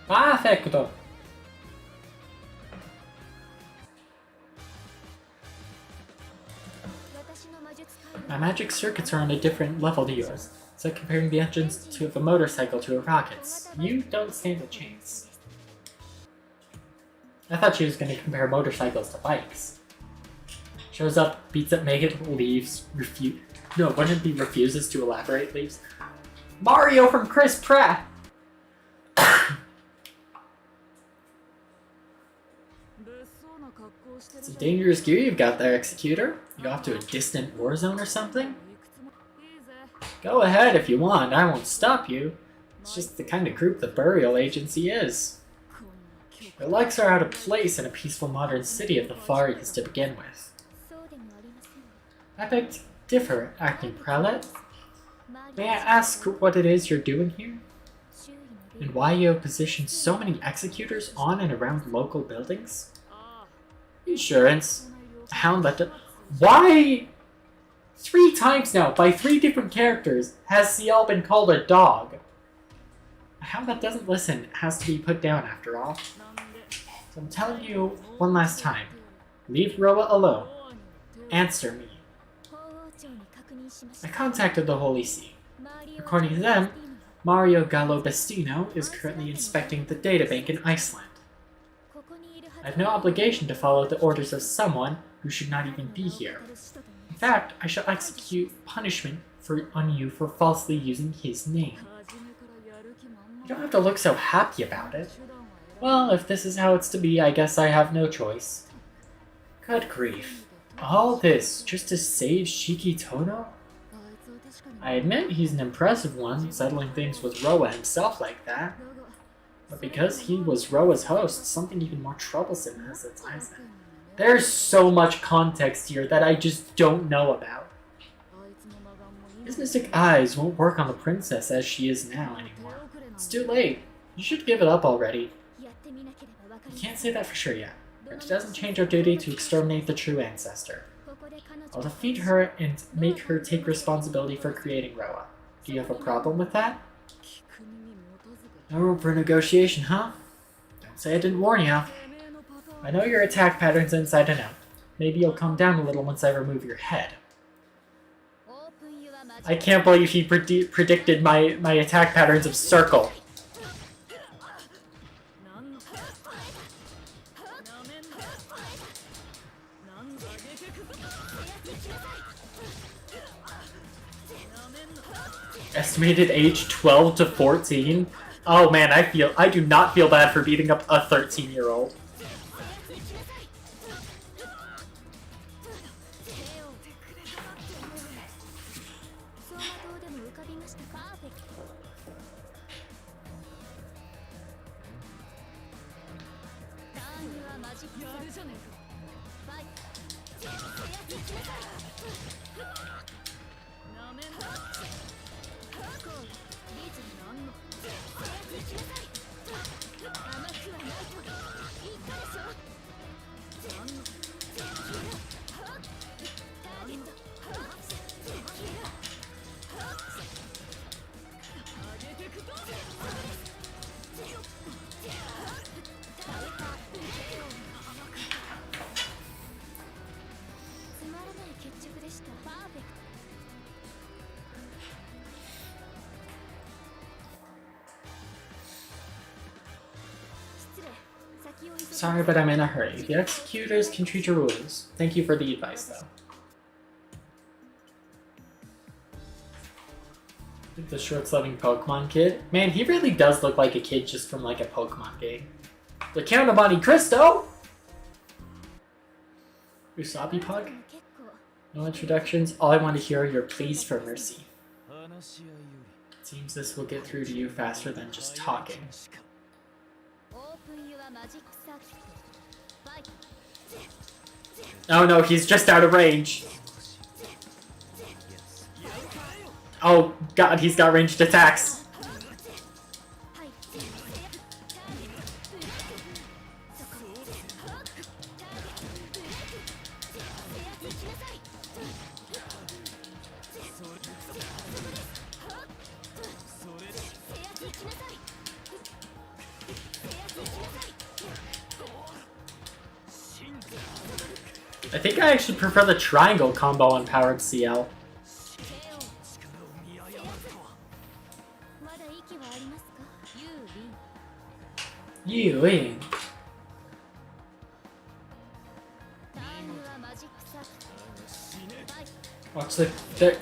Perfecto! My magic circuits are on a different level to yours. It's like comparing the engines of a motorcycle to a rocket's. You don't stand a chance. I thought she was going to compare motorcycles to bikes. Shows up, beats up Megan, leaves, wouldn't it be refuses to elaborate, leaves? Mario from Chris Pratt! It's a dangerous gear you've got there, Executor. You off to a distant war zone or something? Go ahead if you want, I won't stop you. It's just the kind of group the burial agency is. Their likes are out of place in a peaceful modern city of the Far East to begin with. I beg to differ, acting prelate. May I ask what it is you're doing here? And why you have positioned so many executors on and around local buildings? Insurance. A hound that Why? 3 times now, by 3 different characters, has Ciel been called a dog. A hound that doesn't listen has to be put down after all. So I'm telling you one last time. Leave Roa alone. Answer me. I contacted the Holy See. According to them, Mario Gallo Bestino is currently inspecting the databank in Iceland. I have no obligation to follow the orders of someone who should not even be here. In fact, I shall execute punishment on you for falsely using his name. You don't have to look so happy about it. Well, if this is how it's to be, I guess I have no choice. Good grief. All this just to save Shiki Tono? I admit he's an impressive one, settling things with Roa himself like that. But because he was Roa's host, something even more troublesome has its eyes in. There's so much context here that I just don't know about. His mystic eyes won't work on the princess as she is now anymore. It's too late. You should give it up already. You can't say that for sure yet, but it doesn't change our duty to exterminate the true ancestor. I'll defeat her and make her take responsibility for creating Roa. Do you have a problem with that? No room for negotiation, huh? Don't say I didn't warn you. I know your attack patterns inside and out. Maybe you'll calm down a little once I remove your head. I can't believe he predicted my attack patterns of circle. Estimated age 12 to 14? Oh man, I do not feel bad for beating up a 13-year-old. Sorry, but I'm in a hurry. The executors can treat your wounds. Thank you for the advice, though. The short-loving Pokemon kid. Man, he really does look like a kid just from like a Pokemon game. The Count of Monte Cristo! Usabi Pug? No introductions. All I want to hear are your pleas for mercy. Seems this will get through to you faster than just talking. Oh no, he's just out of range. Oh god, he's got ranged attacks. I think I actually prefer the triangle combo on Powered CL. You win. Watch the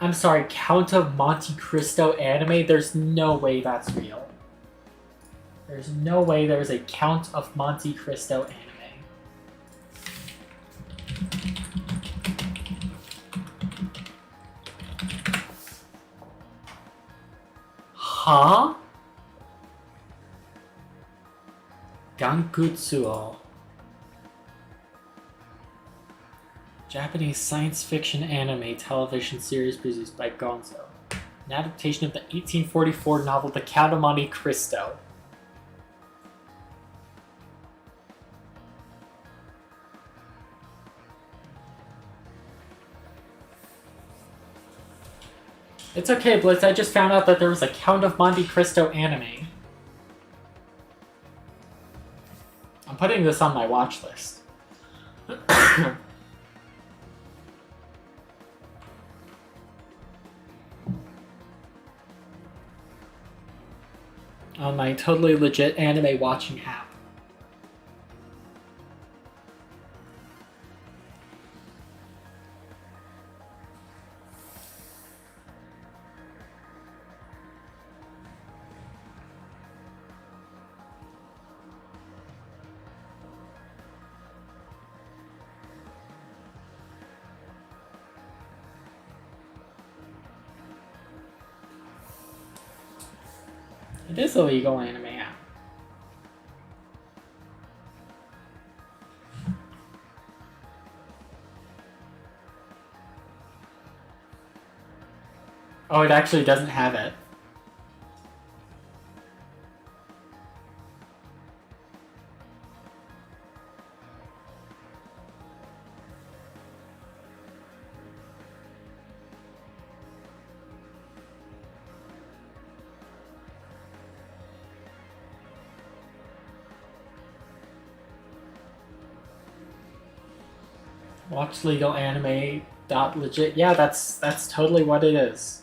I'm sorry, Count of Monte Cristo anime? There's no way that's real. There's no way there's a Count of Monte Cristo anime. Huh? Gankutsuo. Japanese science fiction anime television series produced by Gonzo. An adaptation of the 1844 novel The Count of Monte Cristo. It's okay, Blitz, I just found out that there was a Count of Monte Cristo anime. I'm putting this on my watch list. On my totally legit anime watching app. It is a legal anime app. Oh, it actually doesn't have it. Watch legal anime dot legit. Yeah, that's totally what it is.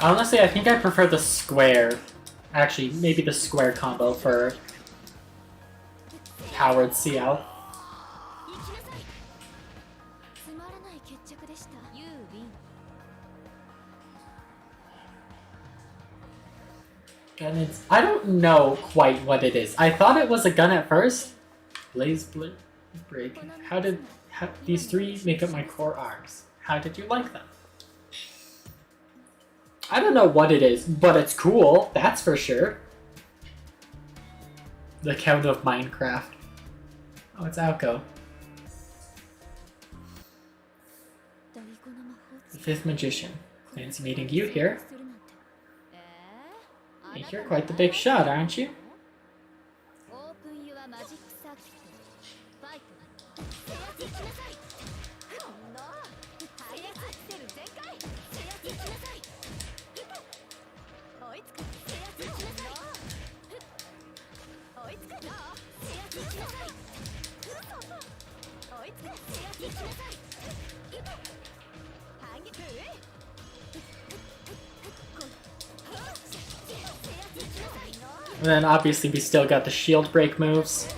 Honestly, I think I prefer the square. Actually, maybe the square combo for Howard CL. And I don't know quite what it is. I thought it was a gun at first. Blaze break. How these three make up my core arms? How did you like them? I don't know what it is, but it's cool, that's for sure. The Count of Minecraft. Oh, it's Alco. The Fifth Magician. Fancy meeting you here. Hey, you're quite the big shot, aren't you? And then obviously we still got the shield break moves.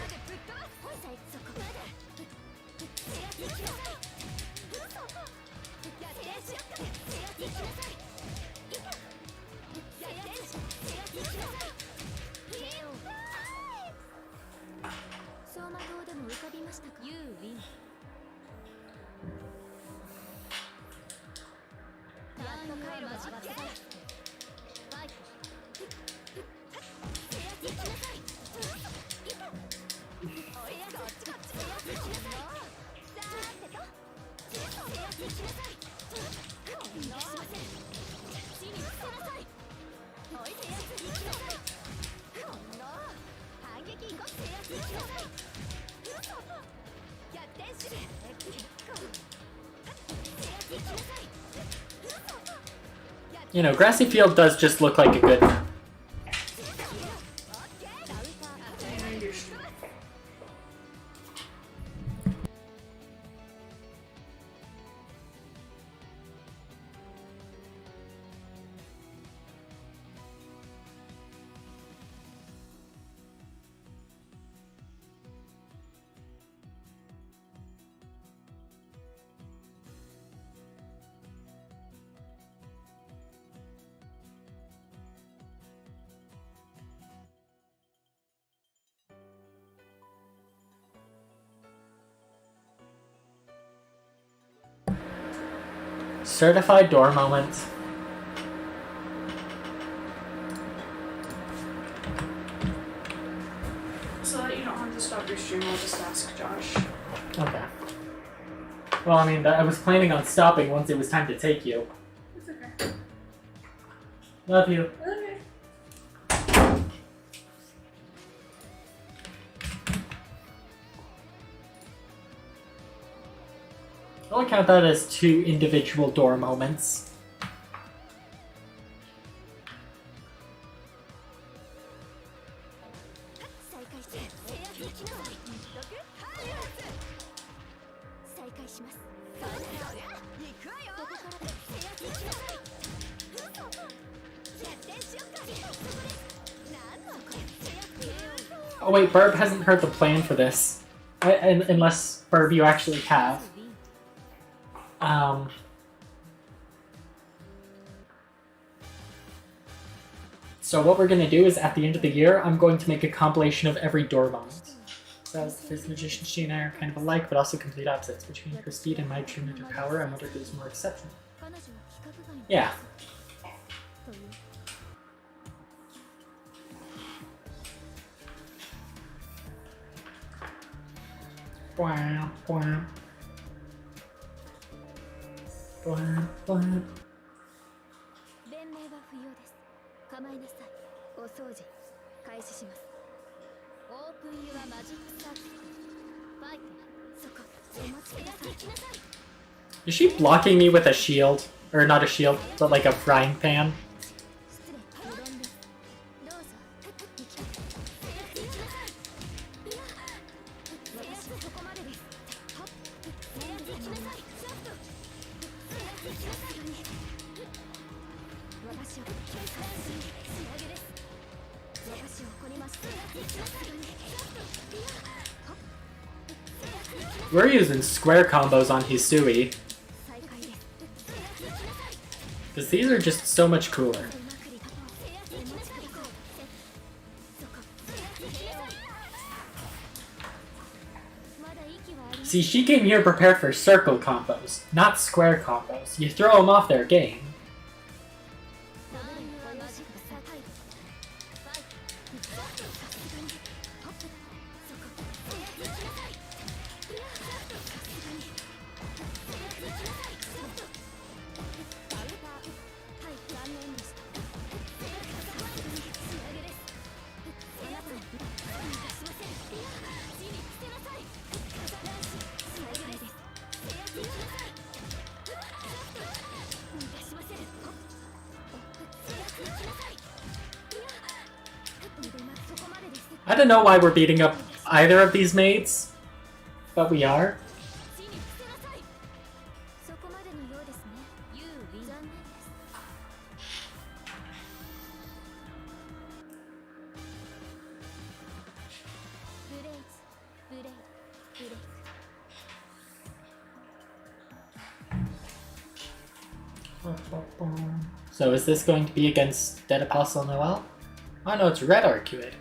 You know, Grassy Field does just look like a good... Certified door moment.
So that you don't have to stop your stream, I'll just ask Josh.
Okay. Well, I mean, I was planning on stopping once it was time to take you.
It's okay.
Love you.
Okay.
I'll count that as 2 individual door moments. Oh wait, Burb hasn't heard the plan for this. Unless, Burb, you actually have. So what we're going to do is, at the end of the year, I'm going to make a compilation of every door moment. So as the Fizz Magician, she and I are kind of alike, but also complete opposites. Between her speed and my attunement to power, I'm wonder who's more exceptional. Yeah. Wow, wow. Wow, wow.
お掃除開始します。オープンユアマジックサーキット。ファイト、そこ、お待ちください。行きなさい。
Is she blocking me with a shield? Or not a shield, but like a frying pan?
失礼、無論です。どうぞ。行きなさい。行きなさい。いや、私はそこまでです。はっ、行きなさい。ちょっと。行きなさい。私を警察に仕上げです。
We're using square combos on Hisui. Because these are just so much cooler. See, she came here prepared for circle combos, not square combos. You throw them off their game. I don't know why we're beating up either of these maids, but we are. So is this going to be against Dead Apostle Noel? Oh no, it's Red Arcuate.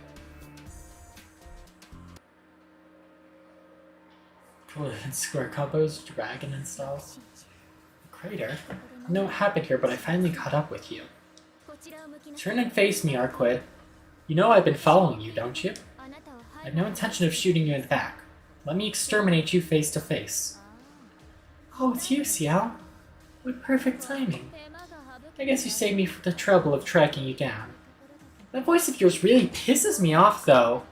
Cool, and square combos, dragon installs. Crater? I know what happened here, but I finally caught up with you. Turn and face me, Arcuate. You know I've been following you, don't you? I have no intention of shooting you in the back. Let me exterminate you face to face. Oh, it's you, Xiao. What perfect timing. I guess you saved me the trouble of tracking you down. That voice of yours really pisses me off, though.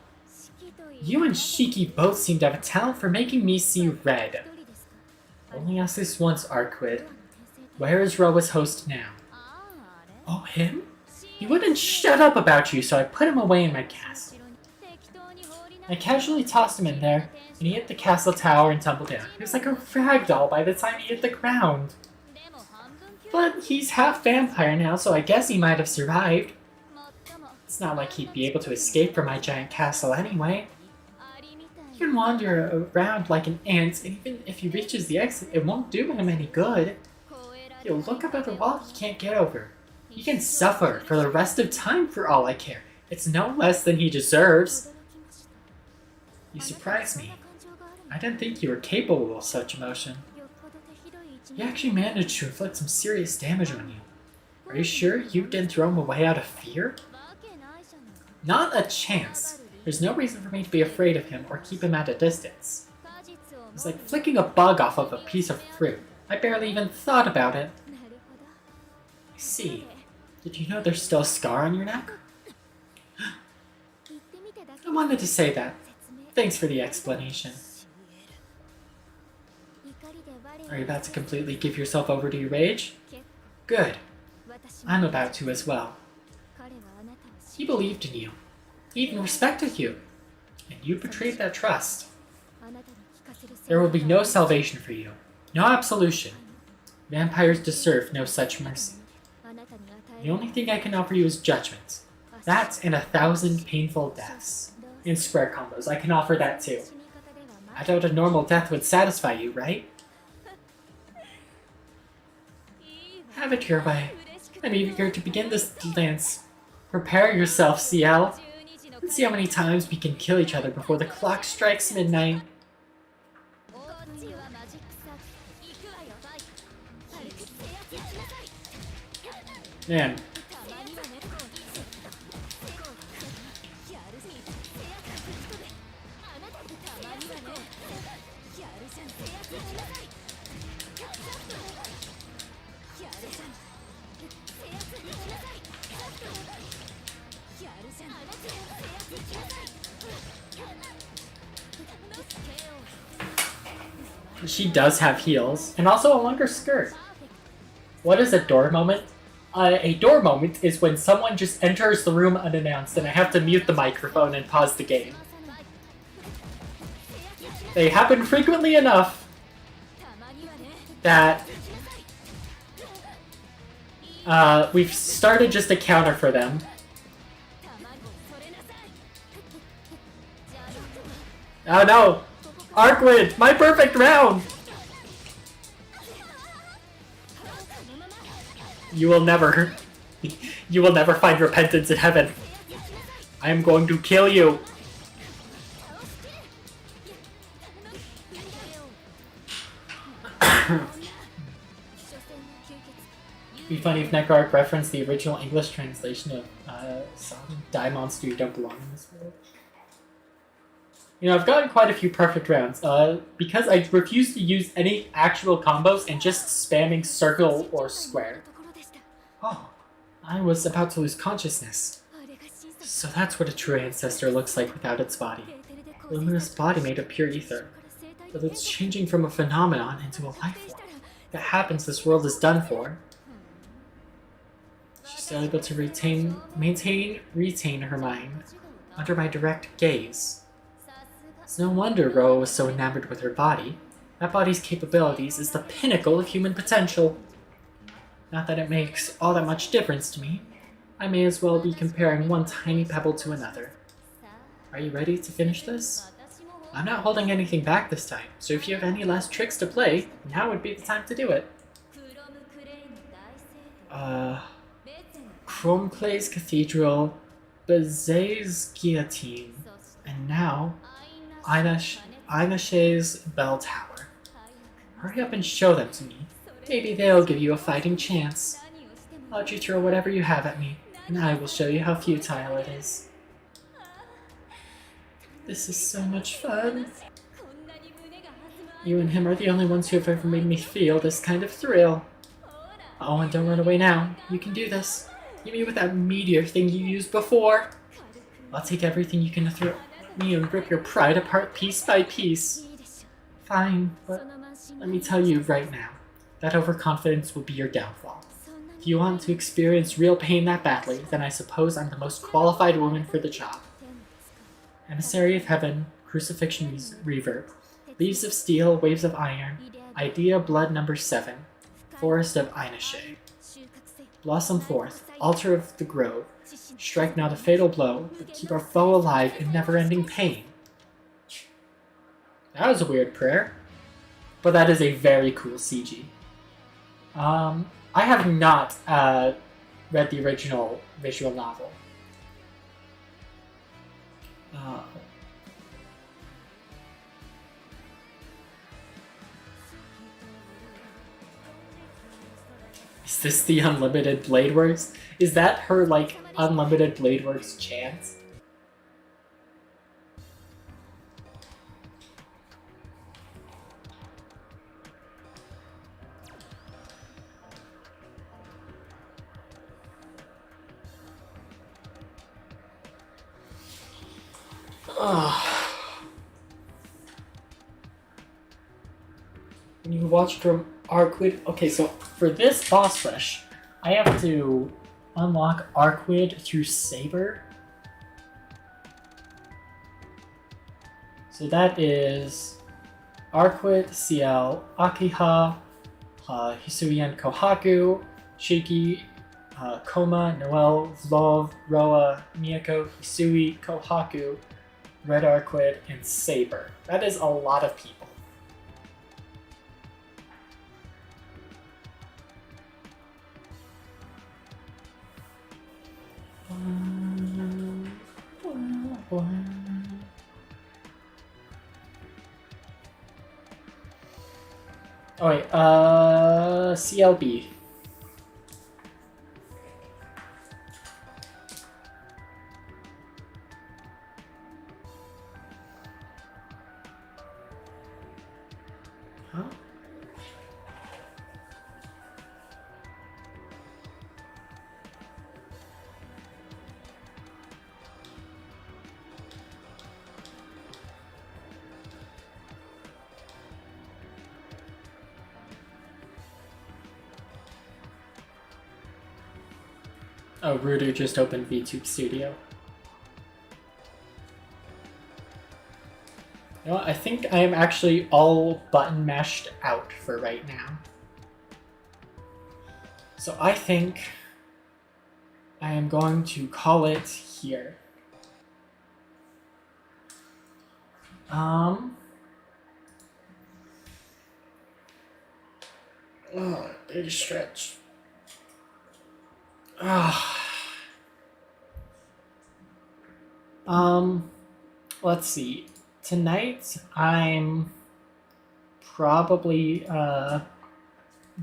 You and Shiki both seem to have a talent for making me see red. Only ask this once, Arquid. Where is Roa's host now? Oh, him? He wouldn't shut up about you, so I put him away in my castle. I casually tossed him in there, and he hit the castle tower and tumbled down. He was like a rag doll by the time he hit the ground. But he's half vampire now, so I guess he might have survived. It's not like he'd be able to escape from my giant castle anyway. He can wander around like an ant, and even if he reaches the exit, it won't do him any good. He'll look up at the wall he can't get over. He can suffer for the rest of time for all I care. It's no less than he deserves. You surprised me. I didn't think you were capable of such emotion. You actually managed to inflict some serious damage on you. Are you sure you didn't throw him away out of fear? Not a chance. There's no reason for me to be afraid of him or keep him at a distance. It's like flicking a bug off of a piece of fruit. I barely even thought about it. I see. Did you know there's still a scar on your neck? I wanted to say that. Thanks for the explanation. Are you about to completely give yourself over to your rage? Good. I'm about to as well. He believed in you. He even respected you. And you betrayed that trust. There will be no salvation for you. No absolution. Vampires deserve no such mercy. The only thing I can offer you is judgment. That and 1,000 painful deaths. In square combos, I can offer that too. I doubt a normal death would satisfy you, right? Have it your way. I'm eager to begin this dance. Prepare yourself, CL. Let's see how many times we can kill each other before the clock strikes midnight. Man. She does have heels, and also a longer skirt. What is a door moment? A door moment is when someone just enters the room unannounced and I have to mute the microphone and pause the game. They happen frequently enough that we've started just a counter for them. Oh no! Arquid! My perfect round! You will never find repentance in heaven. I am going to kill you. It'd be funny if Necroarch referenced the original English translation of Die Monster, You Don't Belong in This World. You know, I've gotten quite a few perfect rounds, because I refuse to use any actual combos and just spamming circle or square. Oh, I was about to lose consciousness. So that's what a true ancestor looks like without its body. A luminous body made of pure ether. But it's changing from a phenomenon into a life form. If it happens, this world is done for. She's still able to retain her mind under my direct gaze. It's no wonder Roa was so enamored with her body. That body's capabilities is the pinnacle of human potential. Not that it makes all that much difference to me. I may as well be comparing one tiny pebble to another. Are you ready to finish this? I'm not holding anything back this time, so if you have any last tricks to play, now would be the time to do it. Chromclay's Cathedral, Bazay's Guillotine, and now Inashay's Bell Tower. Hurry up and show them to me. Maybe they'll give you a fighting chance. I'll let you throw whatever you have at me, and I will show you how futile it is. This is so much fun. You and him are the only ones who have ever made me feel this kind of thrill. Oh, and don't run away now. You can do this. Hit me with that meteor thing you used before. I'll take everything you can throw. me and rip your pride apart piece by piece. Fine, but let me tell you right now, that overconfidence will be your downfall. If you want to experience real pain that badly, then I suppose I'm the most qualified woman for the job. Emissary of Heaven, Crucifixion Reverb, Leaves of Steel, Waves of Iron, Idea Blood number 7, Forest of Inashe. Blossom forth, Altar of the Grove, strike not a fatal blow, but keep our foe alive in never-ending pain. That was a weird prayer, but that is a very cool CG. I have not read the original visual novel. Is this the Unlimited Blade Works? Is that her, like, Unlimited Blade Works chant? When you watch from Arquid, okay, so for this boss rush, I have to unlock Arquid through Saber. So that is Arquid, CL, Akiha, Hisuian Kohaku, Shiki, Koma, Noel, Vlov, Roa, Miyako, Hisui, Kohaku, Red Arquid, and Saber. That is a lot of people. Oh wait, CLB. Huh? Oh, Rudu just opened VTube Studio. You know what, I think I am actually all button mashed out for right now. So I think I am going to call it here. Big stretch. Let's see. Tonight, I'm probably gonna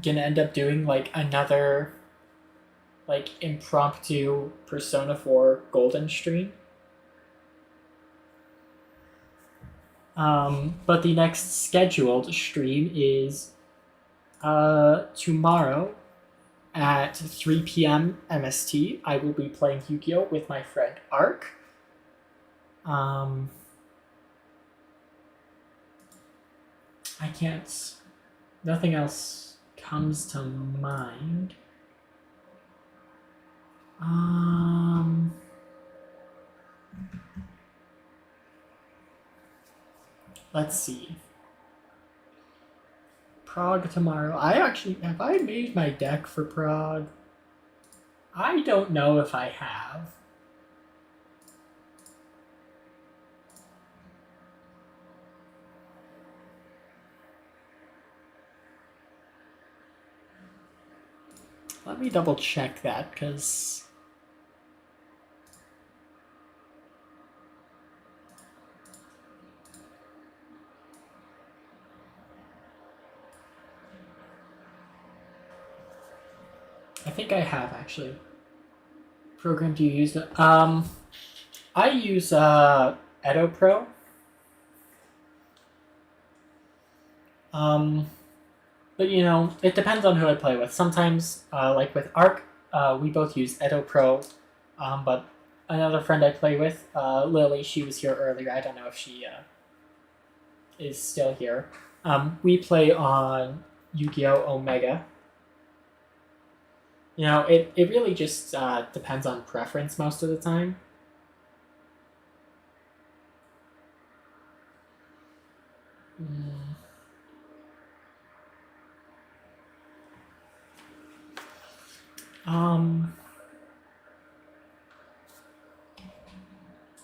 end up doing like another like impromptu Persona 4 Golden stream. But the next scheduled stream is tomorrow at 3 p.m. MST. I will be playing Yu-Gi-Oh! With my friend Ark. I can't... Nothing else comes to mind. Let's see. Prague tomorrow. Have I made my deck for Prague? I don't know if I have. Let me double check that, because... I think I have, actually. Program do you use? I use Edo Pro. But you know, it depends on who I play with. Sometimes, like with Ark, we both use Edo Pro, but another friend I play with, Lily. She was here earlier. I don't know if she is still here. We play on Yu-Gi-Oh! Omega. You know, it really just depends on preference most of the time.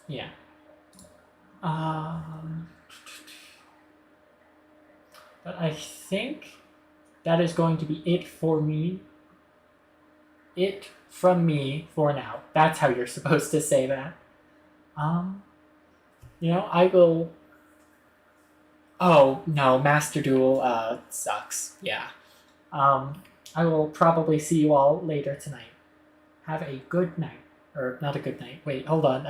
Yeah. But I think that is going to be it for me. It from me for now. That's how you're supposed to say that. You know, I will. Oh no, Master Duel sucks. Yeah. I will probably see you all later tonight. Have a good night. Or not a good night. Wait, hold on.